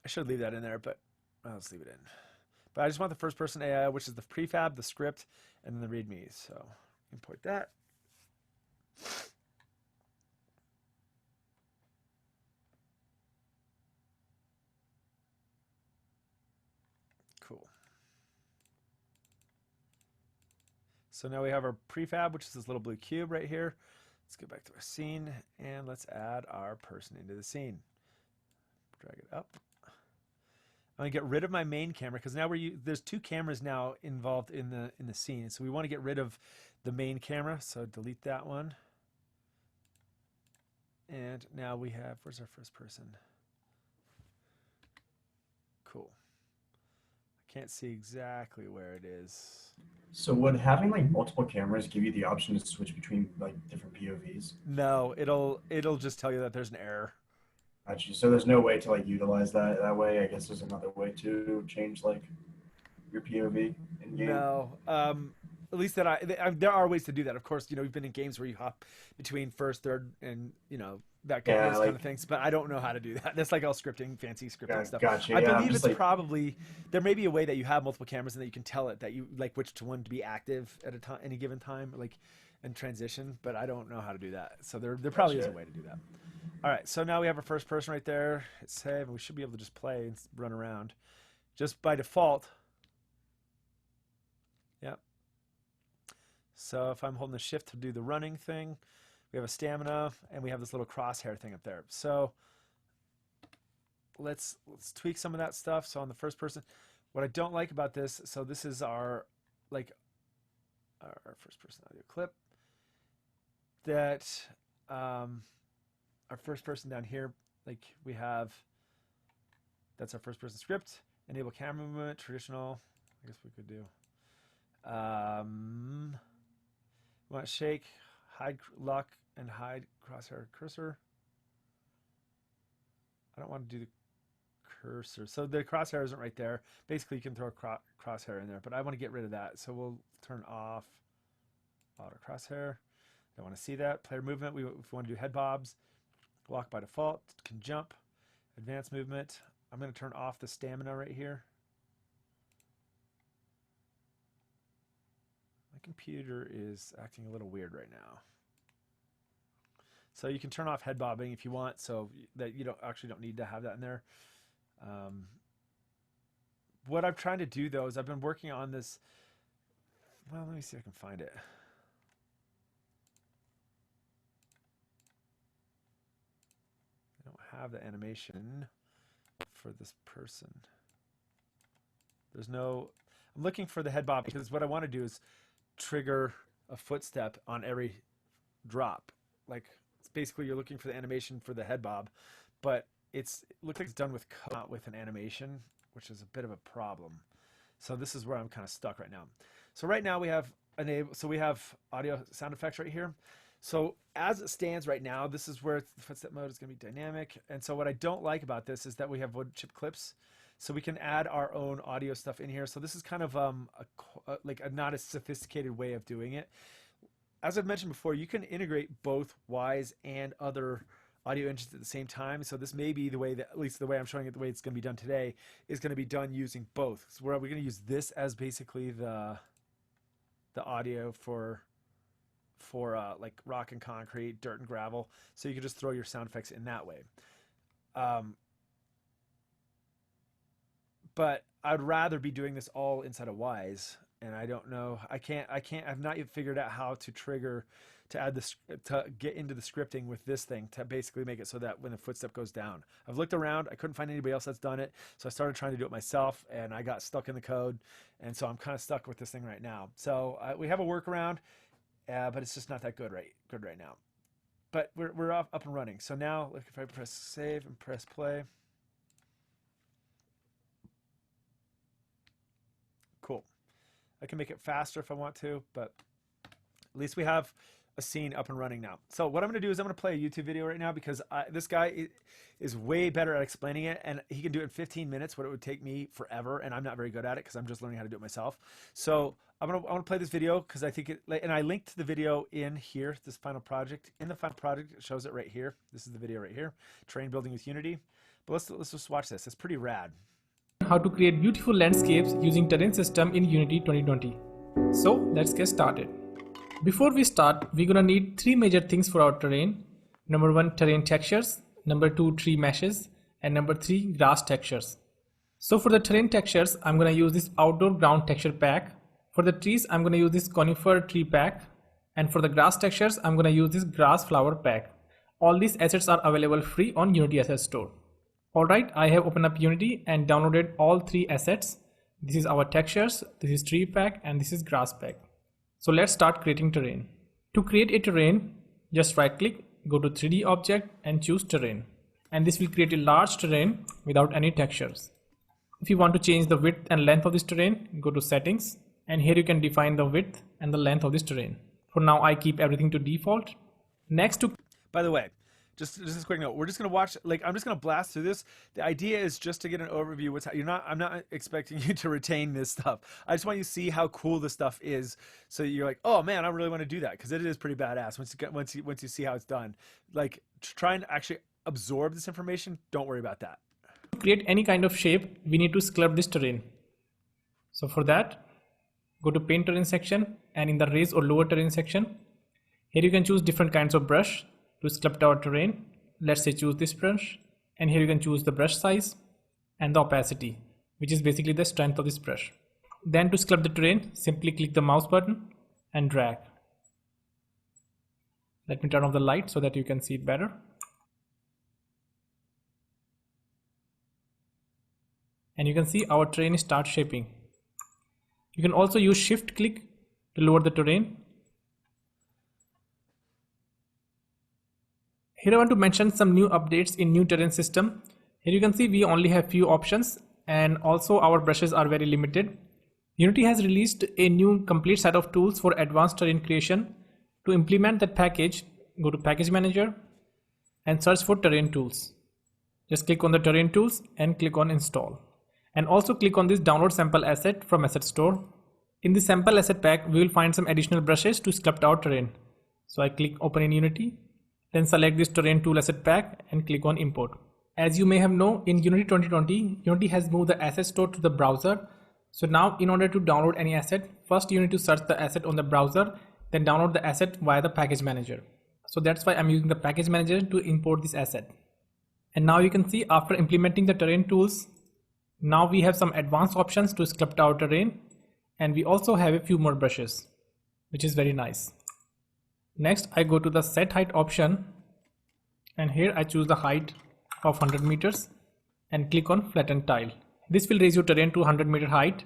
I should leave that in there, but I'll just leave it in. But I just want the first person AI, which is the prefab, the script, and then the README. So import that. Cool. So now we have our prefab, which is this little blue cube right here. Let's go back to our scene and let's add our person into the scene. Drag it up. I'm gonna get rid of my main camera because now there's two cameras now involved in the scene. So we want to get rid of the main camera. So delete that one. And now we have, where's our first person? Cool. Can't see exactly where it is. So would having like multiple cameras give you the option to switch between like different POVs? No, it'll just tell you that there's an error. Gotcha. So there's no way to like utilize that way. I guess there's another way to change like your POV in game. No, at least that there are ways to do that. Of course, we've been in games where you hop between first, third, and that those kind of things. But I don't know how to do that. That's like all scripting, fancy scripting stuff. Gotcha. I believe it's probably there may be a way that you have multiple cameras and that you can tell it that you like which one to be active at a time, any given time, like and transition. But I don't know how to do that. So there probably is a way to do that. All right. So now we have our first person right there. Hit save, and we should be able to just play and run around, just by default. Yep. So if I'm holding the shift to do the running thing, we have a stamina and we have this little crosshair thing up there. So let's tweak some of that stuff. So on the first person, what I don't like about this, so this is our first person audio clip that our first person down here, like we have, that's our first person script, enable camera movement, traditional, I guess we could do. We want to shake, hide lock, and hide crosshair cursor. I don't want to do the cursor. So the crosshair isn't right there. Basically, you can throw a crosshair in there, but I want to get rid of that. So we'll turn off auto crosshair. Don't want to see that. Player movement, if we want to do head bobs, walk by default, can jump, advanced movement. I'm going to turn off the stamina right here. My computer is acting a little weird right now. So you can turn off head bobbing if you want, so that you don't need to have that in there. What I'm trying to do though is I've been working on this. Well, let me see if I can find it. I don't have the animation for this person. There's no. I'm looking for the head bob because what I want to do is trigger a footstep on every drop. Like basically you're looking for the animation for the head bob, but it looks like it's done with code, not with an animation, which is a bit of a problem. So this is where I'm kind of stuck right now. So right now we have we have audio sound effects right here. So as it stands right now, this is where the footstep mode is going to be dynamic. And so what I don't like about this is that we have wood chip clips. So we can add our own audio stuff in here. So this is kind of like a not as sophisticated way of doing it. As I've mentioned before, you can integrate both Wwise and other audio engines at the same time. So this may be the way that, at least the way I'm showing it, the way it's going to be done today, is going to be done using both. So we're going to use this as basically the audio for like rock and concrete, dirt and gravel. So you can just throw your sound effects in that way. But I'd rather be doing this all inside of Wwise, and I don't know. I've not yet figured out how to add this, to get into the scripting with this thing to basically make it so that when the footstep goes down. I've looked around, I couldn't find anybody else that's done it, so I started trying to do it myself, and I got stuck in the code, and so I'm kind of stuck with this thing right now. So we have a workaround, but it's just not that good right now. but we're up and running. So now, like, if I press save and press play, cool. I can make it faster if I want to, but at least we have a scene up and running now. So what I'm going to do is I'm going to play a YouTube video right now because this guy is way better at explaining it, and he can do it in 15 minutes, what it would take me forever, and I'm not very good at it because I'm just learning how to do it myself. So I want to play this video because I think it, and I linked the video in here, this final project. In the final project, it shows it right here. This is the video right here, terrain building with Unity. But let's just watch this. It's pretty rad. How to create beautiful landscapes using terrain system in Unity 2020. So let's get started. Before we start, we're gonna need three major things for our terrain. Number one, terrain textures. Number two, tree meshes. And number three, grass textures. So for the terrain textures, I'm gonna use this outdoor ground texture pack. For the trees, I'm gonna use this conifer tree pack. And for the grass textures, I'm gonna use this grass flower pack. All these assets are available free on Unity Asset Store. Alright, I have opened up Unity and downloaded all three assets. This is our textures, this is tree pack, and this is grass pack. So let's start creating terrain. To create a terrain, just right click, go to 3D object and choose terrain. And this will create a large terrain without any textures. If you want to change the width and length of this terrain, go to settings, and here you can define the width and the length of this terrain. For now, I keep everything to default. Next to... By the way, just a quick note, we're just going to watch, like, I'm just going to blast through this. The idea is just to get an overview. I'm not expecting you to retain this stuff. I just want you to see how cool this stuff is. So you're like, oh man, I really want to do that. Because it is pretty badass once you see how it's done. Like, try and actually absorb this information. Don't worry about that. To create any kind of shape, we need to sculpt this terrain. So for that, go to paint terrain section, and in the raise or lower terrain section, here you can choose different kinds of brush to sculpt our terrain. Let's say choose this brush, and here you can choose the brush size and the opacity, which is basically the strength of this brush. Then to sculpt the terrain, simply click the mouse button and drag. Let me turn off the light so that you can see it better. And you can see our terrain starts shaping. You can also use shift click to lower the terrain. Here I want to mention some new updates in new terrain system. Here you can see we only have few options, and also our brushes are very limited. Unity has released a new complete set of tools for advanced terrain creation. To implement that package, go to Package Manager and search for Terrain Tools. Just click on the Terrain Tools and click on Install. And also click on this Download Sample Asset from Asset Store. In the Sample Asset Pack, we will find some additional brushes to sculpt our terrain. So I click Open in Unity. Then select this Terrain Tool Asset Pack and click on Import. As you may have known, in Unity 2020, Unity has moved the asset store to the browser. So now in order to download any asset, first you need to search the asset on the browser, then download the asset via the package manager. So that's why I'm using the package manager to import this asset. And now you can see after implementing the terrain tools, now we have some advanced options to sculpt our terrain. And we also have a few more brushes, which is very nice. Next, I go to the set height option, and here I choose the height of 100 meters and click on flatten tile. This will raise your terrain to 100 meter height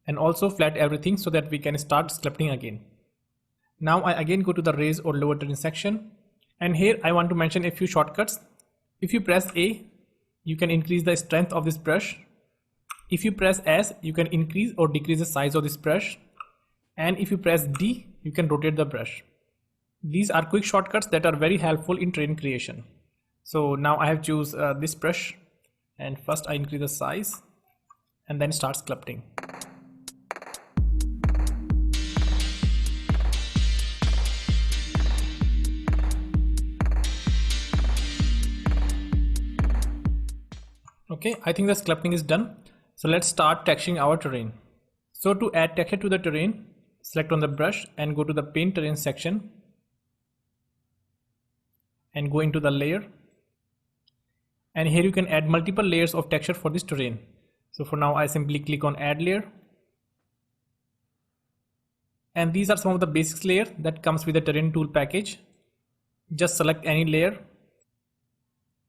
and also flat everything so that we can start sculpting again. Now I again go to the raise or lower terrain section, and here I want to mention a few shortcuts. If you press A, you can increase the strength of this brush. If you press S, you can increase or decrease the size of this brush. And if you press D, you can rotate the brush. These are quick shortcuts that are very helpful in terrain creation. So now I have choose this brush, and first I increase the size and then start sculpting. Okay, I think the sculpting is done. So let's start texturing our terrain. So to add texture to the terrain, select on the brush and go to the paint terrain section and go into the layer. And here you can add multiple layers of texture for this terrain. So for now, I simply click on add layer. And these are some of the basics layer that comes with the terrain tool package. Just select any layer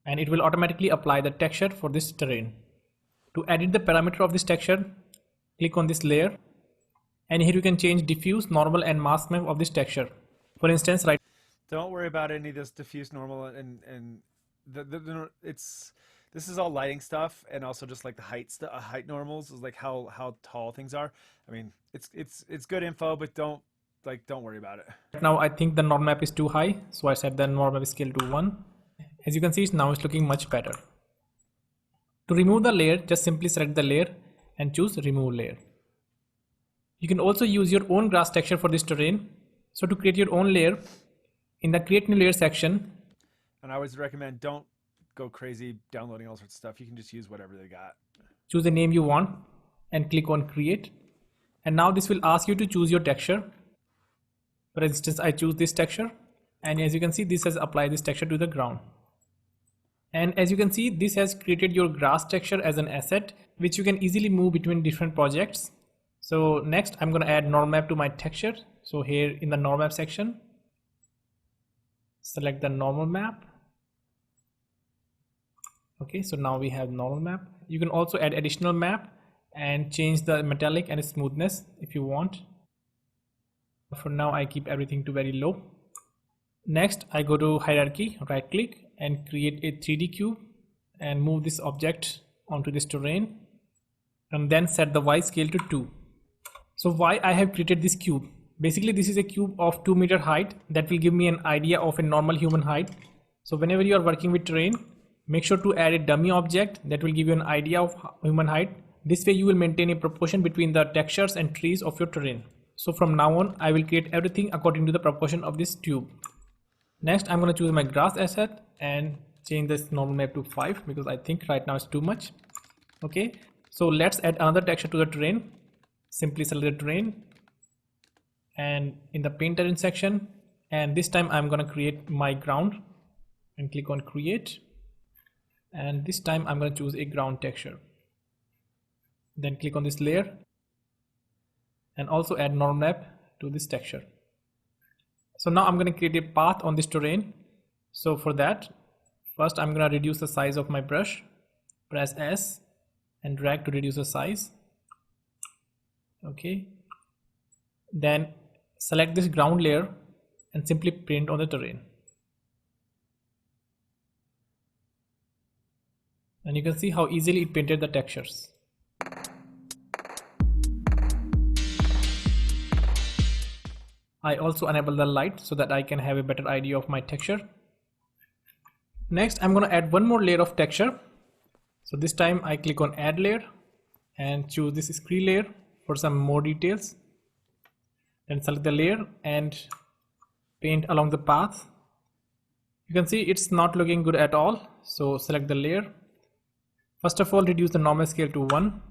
and it will automatically apply the texture for this terrain. To edit the parameter of this texture, click on this layer, and here you can change diffuse, normal and mask map of this texture. For instance, right. Don't worry about any of this diffuse normal and this is all lighting stuff and also just like the height normals is like how tall things are. I mean, it's good info, but don't worry about it. Now I think the normal map is too high, so I set the normal map scale to 1. As you can see, now it's looking much better. To remove the layer, just simply select the layer and choose remove layer. You can also use your own grass texture for this terrain. So to create your own layer, in the create new layer section, And I always recommend don't go crazy downloading all sorts of stuff. You can just use whatever they got. choose the name you want and click on create. And now this will ask you to choose your texture. For instance, I choose this texture, and as you can see, this has applied this texture to the ground. And as you can see, this has created your grass texture as an asset, which you can easily move between different projects. So next I'm going to add normal map to my texture. So here in the normal map section, select the normal map. Okay, so now we have normal map. You can also add additional map and change the metallic and smoothness if you want. For now I keep everything to very low. Next I go to hierarchy, right click and create a 3D cube and move this object onto this terrain, and then set the Y scale to 2. So why I have created this cube? Basically this is a cube of 2 meter height that will give me an idea of a normal human height. So whenever you are working with terrain, make sure to add a dummy object that will give you an idea of human height. This way you will maintain a proportion between the textures and trees of your terrain. So from now on I will create everything according to the proportion of this tube. Next I'm going to choose my grass asset and change this normal map to 5 because I think right now it's too much. Okay, so let's add another texture to the terrain. Simply select the terrain and in the paint terrain section, and this time I'm going to create my ground and click on create, and this time I'm going to choose a ground texture. Then click on this layer and also add normal map to this texture. So now I'm going to create a path on this terrain. So for that, first I'm going to reduce the size of my brush. Press S and drag to reduce the size. Okay. Then select this ground layer and simply paint on the terrain. And you can see how easily it painted the textures. I also enable the light so that I can have a better idea of my texture. Next I'm going to add one more layer of texture. So this time I click on add layer and choose this screen layer for some more details. Then select the layer and paint along the path. You can see it's not looking good at all. So select the layer. First of all, reduce the normal scale to 1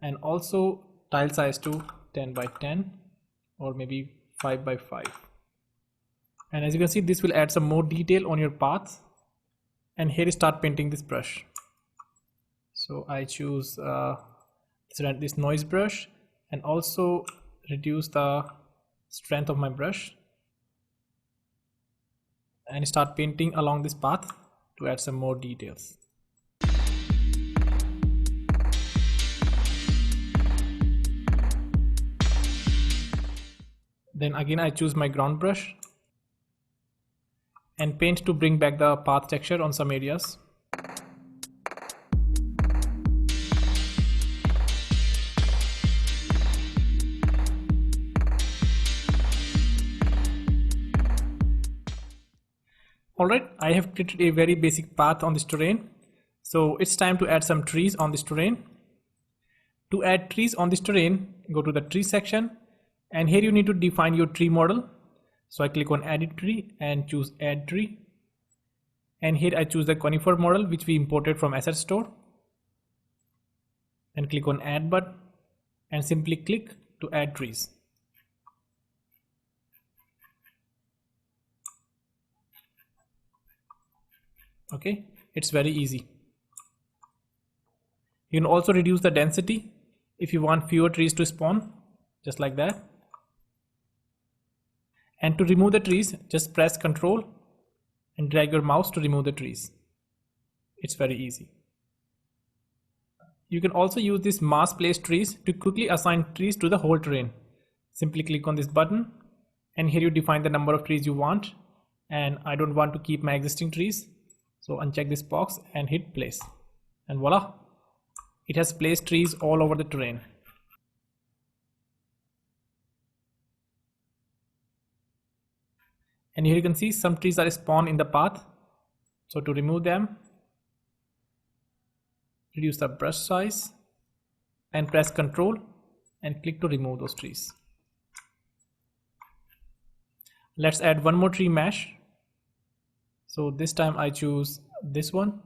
and also tile size to 10 by 10 or maybe 5 by 5. And as you can see, this will add some more detail on your path. And here start painting this brush. So I choose this noise brush and also reduce the strength of my brush and start painting along this path to add some more details. Then again I choose my ground brush and paint to bring back the path texture on some areas. Alright, I have created a very basic path on this terrain. So it's time to add some trees on this terrain. To add trees on this terrain, go to the tree section and here you need to define your tree model. So I click on edit tree and choose add tree. And here I choose the conifer model which we imported from asset store. And click on add button and simply click to add trees. Okay, it's very easy. You can also reduce the density if you want fewer trees to spawn, just like that. And to remove the trees, just press Ctrl and drag your mouse to remove the trees. It's very easy. You can also use this mass place trees to quickly assign trees to the whole terrain. Simply click on this button and here you define the number of trees you want and I don't want to keep my existing trees. So uncheck this box and hit place, and voila, it has placed trees all over the terrain. And here you can see some trees are spawned in the path. So to remove them, reduce the brush size and press Ctrl and click to remove those trees. Let's add one more tree mesh. So this time I choose this one,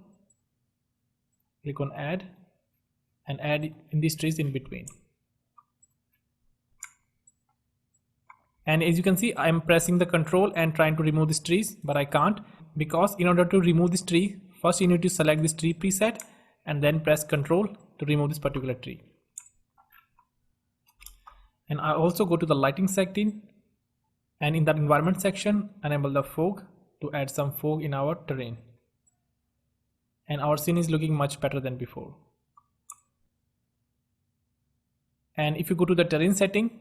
click on add, and add in these trees in between. And as you can see, I am pressing the Ctrl and trying to remove these trees, but I can't, because in order to remove this tree, first you need to select this tree preset and then press Ctrl to remove this particular tree. And I also go to the lighting setting, and in that environment section, enable the fog to add some fog in our terrain. And our scene is looking much better than before. And if you go to the terrain setting,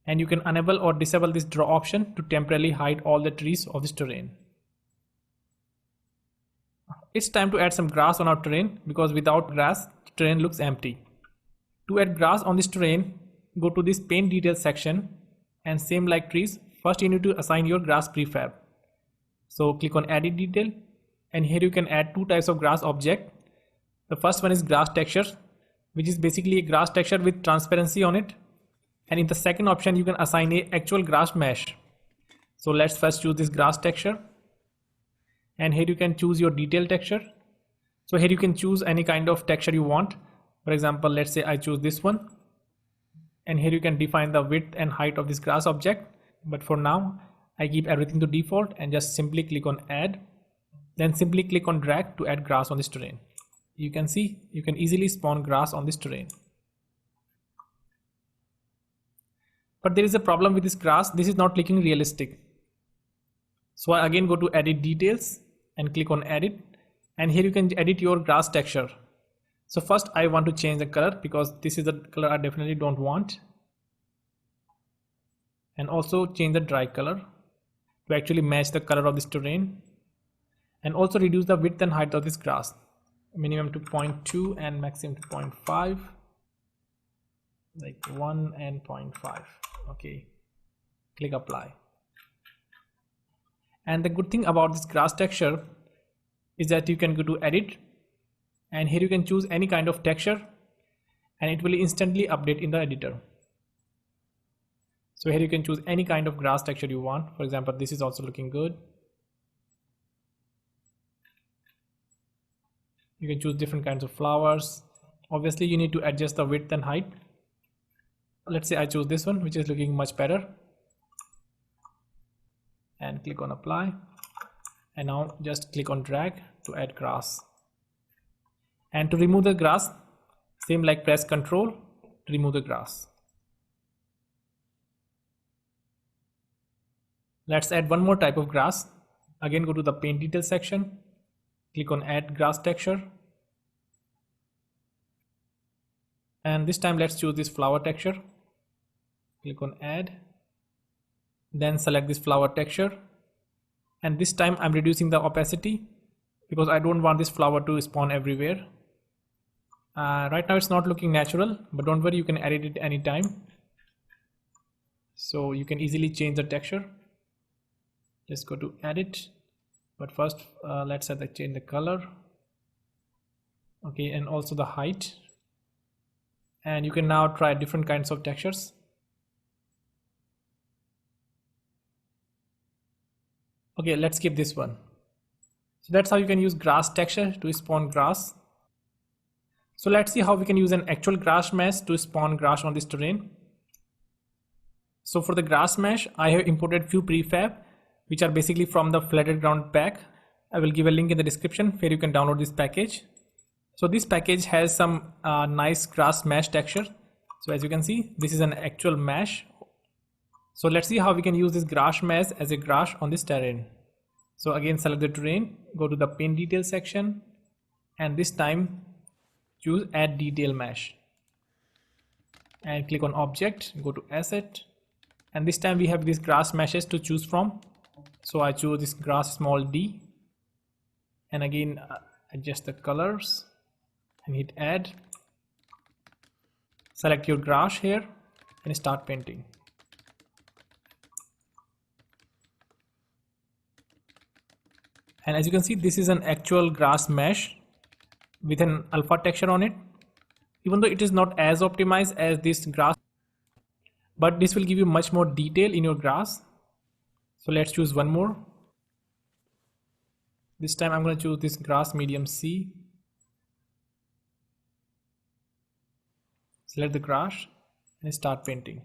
and you can enable or disable this draw option to temporarily hide all the trees of this terrain. It's time to add some grass on our terrain, because without grass, the terrain looks empty. To add grass on this terrain, go to this paint details section, and same like trees, first you need to assign your grass prefab. So click on edit detail, and here you can add two types of grass object. The first one is grass texture, which is basically a grass texture with transparency on it. And in the second option, you can assign a actual grass mesh. So let's first choose this grass texture, and here you can choose your detail texture. So here you can choose any kind of texture you want. For example, let's say I choose this one, and here you can define the width and height of this grass object. But for now, I keep everything to default and just simply click on add, then simply click on drag to add grass on this terrain. You can see you can easily spawn grass on this terrain. But there is a problem with this grass. This is not looking realistic. So I again go to edit details and click on edit, and here you can edit your grass texture. So first I want to change the color, because this is the color I definitely don't want, and also change the dry color to actually match the color of this terrain, and also reduce the width and height of this grass, minimum to 0.2 and maximum to 0.5, like 1 and 0.5. Okay, click apply. And the good thing about this grass texture is that you can go to edit, and here you can choose any kind of texture, and it will instantly update in the editor. So here you can choose any kind of grass texture you want. For example, this is also looking good. You can choose different kinds of flowers. Obviously you need to adjust the width and height. Let's say I choose this one, which is looking much better, and click on apply. And now just click on drag to add grass. And to remove the grass, same like press Ctrl to remove the grass. Let's add one more type of grass. Again, go to the paint detail section, click on add grass texture, and this time let's choose this flower texture. Click on add, then select this flower texture, and this time I'm reducing the opacity because I don't want this flower to spawn everywhere. Right now it's not looking natural, but don't worry, you can edit it anytime. So you can easily change the texture. Just go to edit, but first let's change the color, okay, and also the height. And you can now try different kinds of textures. Okay, let's skip this one. So that's how you can use grass texture to spawn grass. So let's see how we can use an actual grass mesh to spawn grass on this terrain. So for the grass mesh, I have imported few prefab, which are basically from the Flatted Ground pack. I will give a link in the description where you can download this package. So this package has some nice grass mesh texture. So as you can see, this is an actual mesh. So let's see how we can use this grass mesh as a grass on this terrain. So again, select the terrain, go to the paint detail section, and this time choose add detail mesh, and click on object, go to asset, and this time we have these grass meshes to choose from. So I choose this grass small d, and again adjust the colors and hit add. Select your grass here and start painting. And as you can see, this is an actual grass mesh with an alpha texture on it. Even though it is not as optimized as this grass, but this will give you much more detail in your grass. So let's choose one more. This time I'm going to choose this grass medium C. Select the grass and start painting.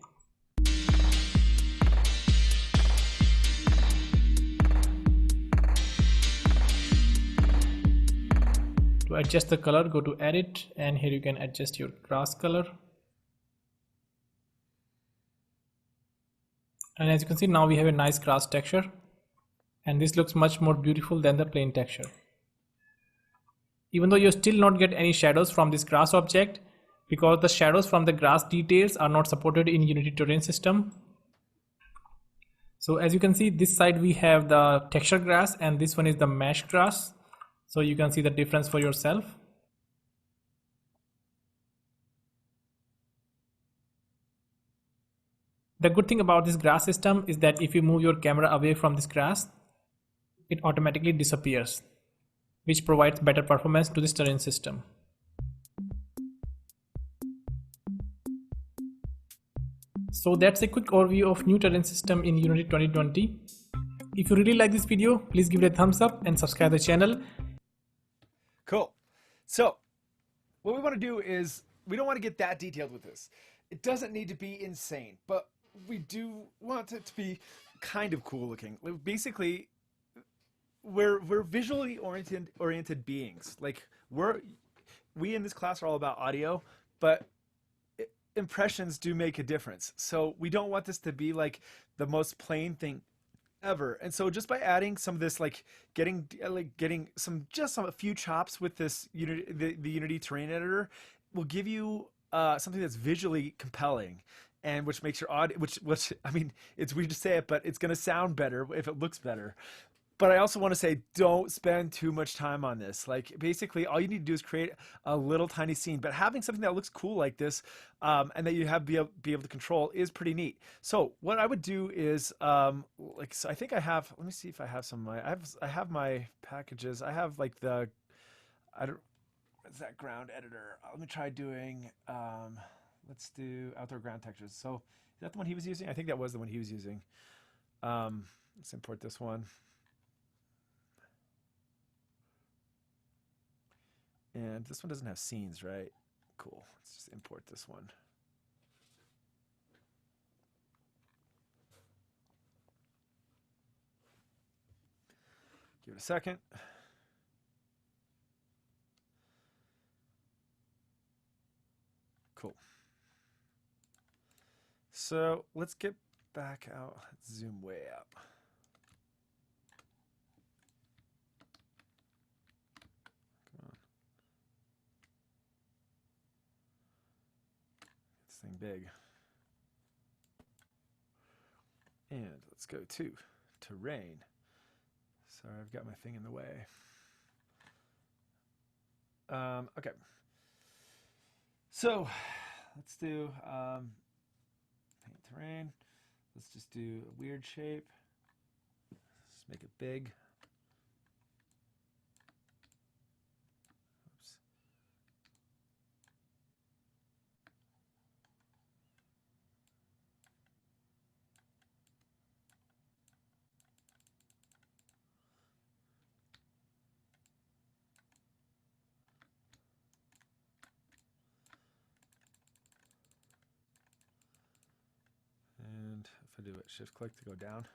To adjust the color, go to edit, and here you can adjust your grass color. And as you can see, now we have a nice grass texture, and this looks much more beautiful than the plain texture. Even though you still not get any shadows from this grass object, because the shadows from the grass details are not supported in Unity terrain system. So as you can see, this side we have the texture grass and this one is the mesh grass. So you can see the difference for yourself. The good thing about this grass system is that if you move your camera away from this grass, it automatically disappears, which provides better performance to this terrain system. So that's a quick overview of new terrain system in Unity 2020. If you really like this video, please give it a thumbs up and subscribe the channel. Cool. So what we want to do is we don't want to get that detailed with this. It doesn't need to be insane, but we do want it to be kind of cool looking. Basically, we're visually oriented beings. Like we in this class are all about audio, but impressions do make a difference. So we don't want this to be like the most plain thing ever. And so just by adding some of this, like getting a few chops with this the Unity terrain editor will give you something that's visually compelling, and which makes your audio, which I mean, it's weird to say it, but it's going to sound better if it looks better. But I also want to say, don't spend too much time on this. Like basically all you need to do is create a little tiny scene, but having something that looks cool like this and that you have be able to control is pretty neat. So what I would do is so I think I have, let me see if I have some of my, I have my packages. I have like what's that ground editor? Let me try doing, let's do outdoor ground textures. So is that the one he was using? I think that was the one he was using. Let's import this one. And this one doesn't have scenes, right? Cool. Let's just import this one. Give it a second. Cool. So let's get back out. Let's zoom way up. Thing big. And let's go to terrain. Sorry, I've got my thing in the way. Okay. So let's do paint terrain. Let's just do a weird shape. Let's make it big. And if I do it, shift click to go down.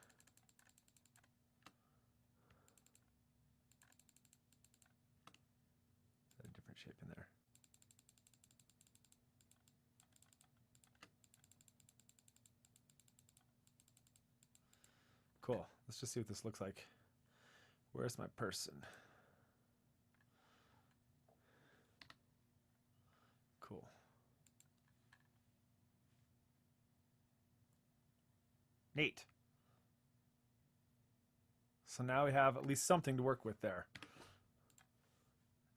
A different shape in there. Cool. Let's just see what this looks like. Where's my person? Cool. Neat. So now we have at least something to work with there.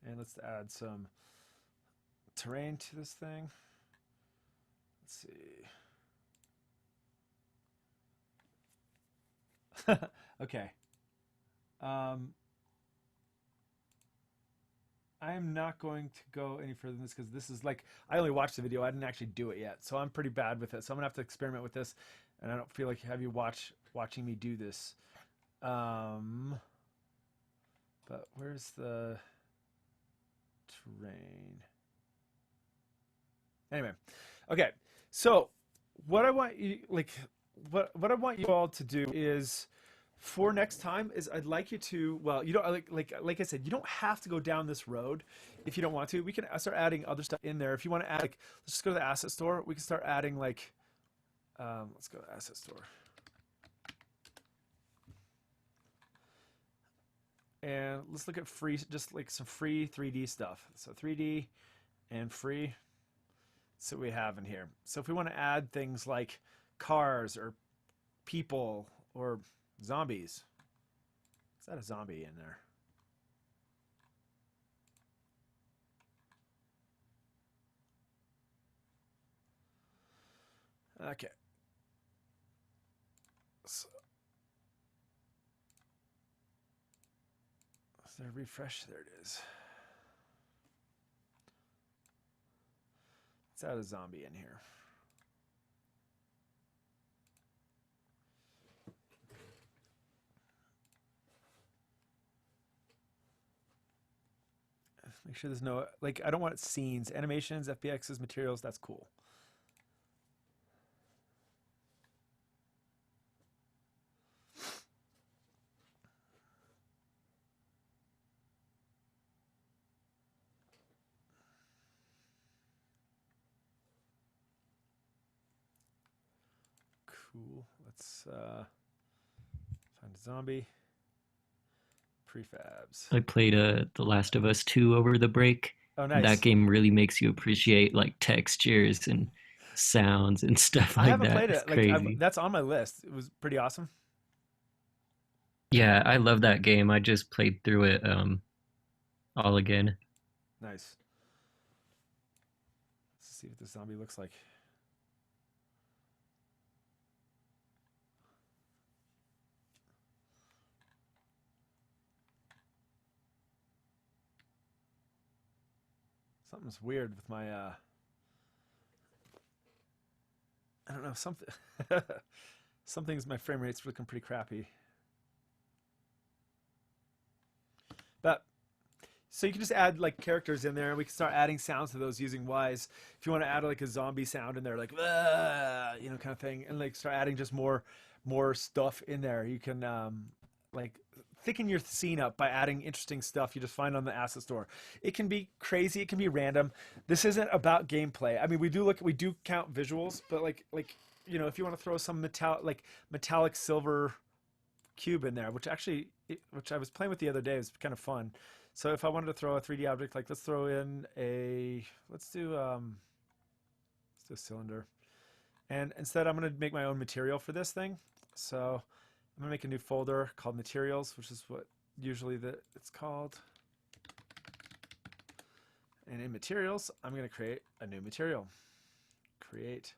And let's add some terrain to this thing. Let's see. Okay. I am not going to go any further than this because this is like, I only watched the video. I didn't actually do it yet. So I'm pretty bad with it. So I'm going to have to experiment with this. And I don't feel like have you watching me do this. But where's the terrain? Anyway. Okay. So what I want you, like, what I want you all to do is, for next time, is I'd like you to, well, you don't, like I said, you don't have to go down this road if you don't want to. We can start adding other stuff in there. If you want to add, like, let's just go to the asset store. We can start adding, like, let's go to asset store. And let's look at free, just like some free 3D stuff. So 3D and free. So we have in here. So if we want to add things like cars or people or zombies. Is that a zombie in there? Okay. So, is there a refresh? There it is. Let's add a zombie in here. Make sure there's no, like, I don't want scenes, animations, FBXs, materials. That's cool. Cool. Let's find a zombie. Prefabs. I played The Last of Us 2 over the break. Oh, And nice. that game really makes you appreciate like textures and sounds and stuff I like haven't that. played It's it. Like, crazy. that's on my list. It was pretty awesome. Yeah, I love that game. I just played through it all again. Nice. Let's see what this zombie looks like. Something's weird with my I don't know, something's, my frame rate's looking pretty crappy. But so you can just add like characters in there, and we can start adding sounds to those using Wise. If you want to add like a zombie sound in there, like you know, kind of thing, and like start adding just more stuff in there, you can like thicken your scene up by adding interesting stuff you just find on the asset store. It can be crazy, it can be random. This isn't about gameplay. I mean, we do count visuals, but like you know, if you want to throw some metallic silver cube in there, which I was playing with the other day, it was kind of fun. So if I wanted to throw a 3D object, like let's throw in let's do a cylinder. And instead I'm going to make my own material for this thing. So I'm going to make a new folder called materials, which is what usually it's called. And in materials, I'm going to create a new material. Create.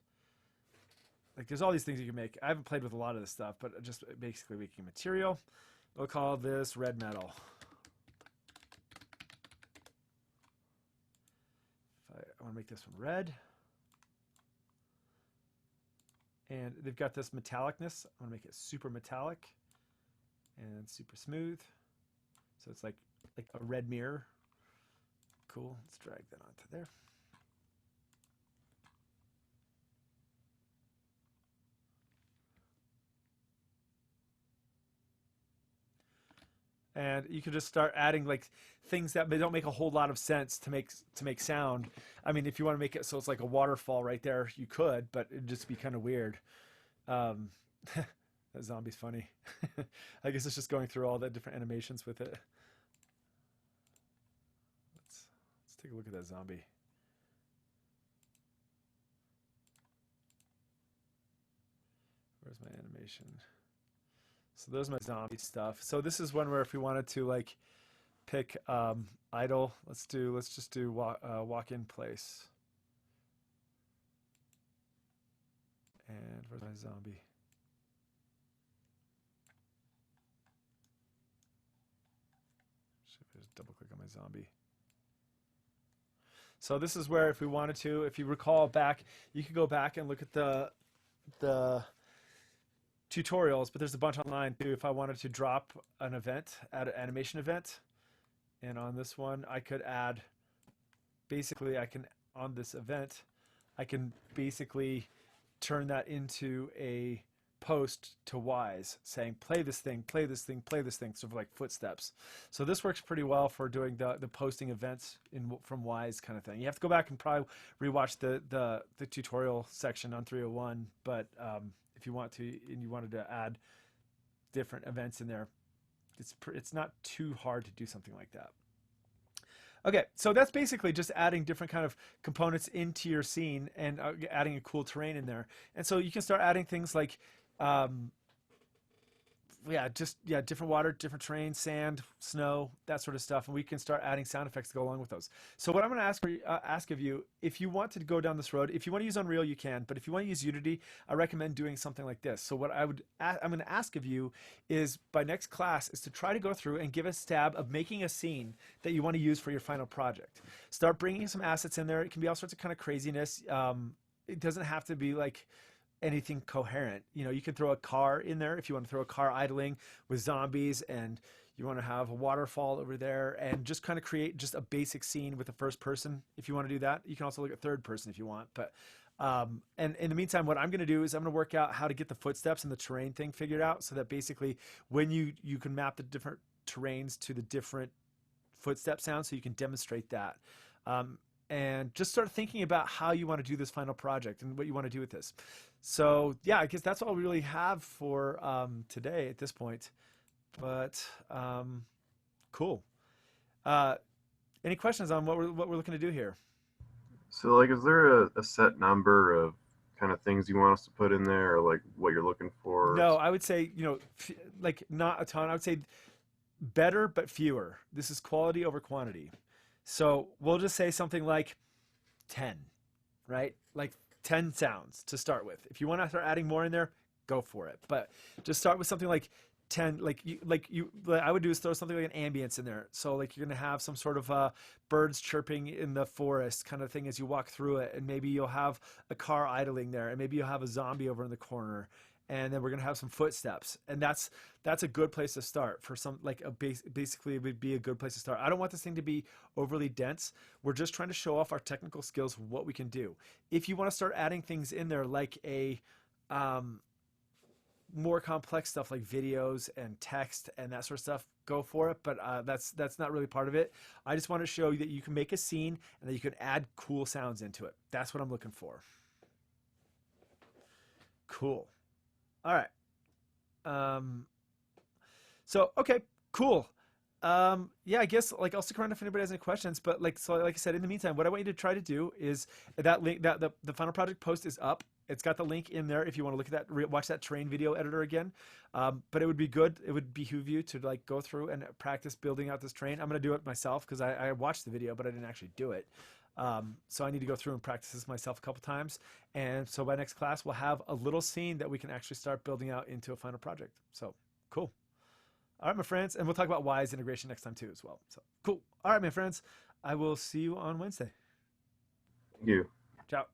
Like there's all these things you can make. I haven't played with a lot of this stuff, but just basically making a material. We'll call this red metal. I want to make this one red. And they've got this metallicness. I want to make it super metallic and super smooth. So it's like a red mirror. Cool. Let's drag that onto there. And you can just start adding like things that don't make a whole lot of sense to make sound. I mean, if you want to make it so it's like a waterfall right there, you could, but it'd just be kind of weird. That zombie's funny. I guess it's just going through all the different animations with it. Let's take a look at that zombie. Where's my animation? So there's my zombie stuff. So this is one where if we wanted to like pick idle, let's just do walk in place. And where's my zombie? Just double click on my zombie. So this is where if we wanted to, if you recall back, you could go back and look at the tutorials, but there's a bunch online too. If I wanted to drop an event, add an animation event, and on this one I could add, basically I can, on this event, I can basically turn that into a post to Wwise saying play this thing, play this thing, play this thing, sort of like footsteps. So this works pretty well for doing the posting events from Wwise kind of thing. You have to go back and probably rewatch the tutorial section on 301, but if you want to and you wanted to add different events in there, it's not too hard to do something like that. Okay, so that's basically just adding different kind of components into your scene and adding a cool terrain in there. And so you can start adding things like different water, different terrain, sand, snow, that sort of stuff, and we can start adding sound effects to go along with those. So what I'm going to ask of you, if you want to go down this road, if you want to use Unreal, you can, but if you want to use Unity, I recommend doing something like this. So what I'm going to ask of you is, by next class, is to try to go through and give a stab of making a scene that you want to use for your final project. Start bringing some assets in there. It can be all sorts of kind of craziness. It doesn't have to be like anything coherent. You know, you can throw a car in there if you want to throw a car idling with zombies, and you want to have a waterfall over there, and just kind of create just a basic scene with the first person. If you want to do that, you can also look at third person if you want. But and in the meantime, what I'm going to do is I'm going to work out how to get the footsteps and the terrain thing figured out, so that basically when you can map the different terrains to the different footstep sounds, so you can demonstrate that. And just start thinking about how you want to do this final project and what you want to do with this. So yeah, I guess that's all we really have for today at this point. But cool. Any questions on what we're looking to do here? So, like, is there a set number of kind of things you want us to put in there, or like what you're looking for? No, I would say, like not a ton. I would say better but fewer. This is quality over quantity. So we'll just say something like 10, right? Like 10 sounds to start with. If you want to start adding more in there, go for it. But just start with something like 10. Like I would do is throw something like an ambience in there. So like you're going to have some sort of birds chirping in the forest kind of thing as you walk through it. And maybe you'll have a car idling there. And maybe you'll have a zombie over in the corner. And then we're going to have some footsteps, and that's a good place to start for some, like basically it would be a good place to start. I don't want this thing to be overly dense. We're just trying to show off our technical skills, what we can do. If you want to start adding things in there like a more complex stuff like videos and text and that sort of stuff, go for it. But that's not really part of it. I just want to show you that you can make a scene and that you can add cool sounds into it. That's what I'm looking for. Cool. All right. So, okay, cool. Yeah, I guess like I'll stick around if anybody has any questions, but like I said, in the meantime, what I want you to try to do is that link, that the final project post is up. It's got the link in there if you want to look at that, watch that terrain video editor again. But it would be good. It would behoove you to like go through and practice building out this terrain. I'm going to do it myself because I watched the video, but I didn't actually do it. So I need to go through and practice this myself a couple times. And so by next class, we'll have a little scene that we can actually start building out into a final project. So cool. All right, my friends. And we'll talk about Wwise integration next time too as well. So cool. All right, my friends. I will see you on Wednesday. Thank you. Ciao.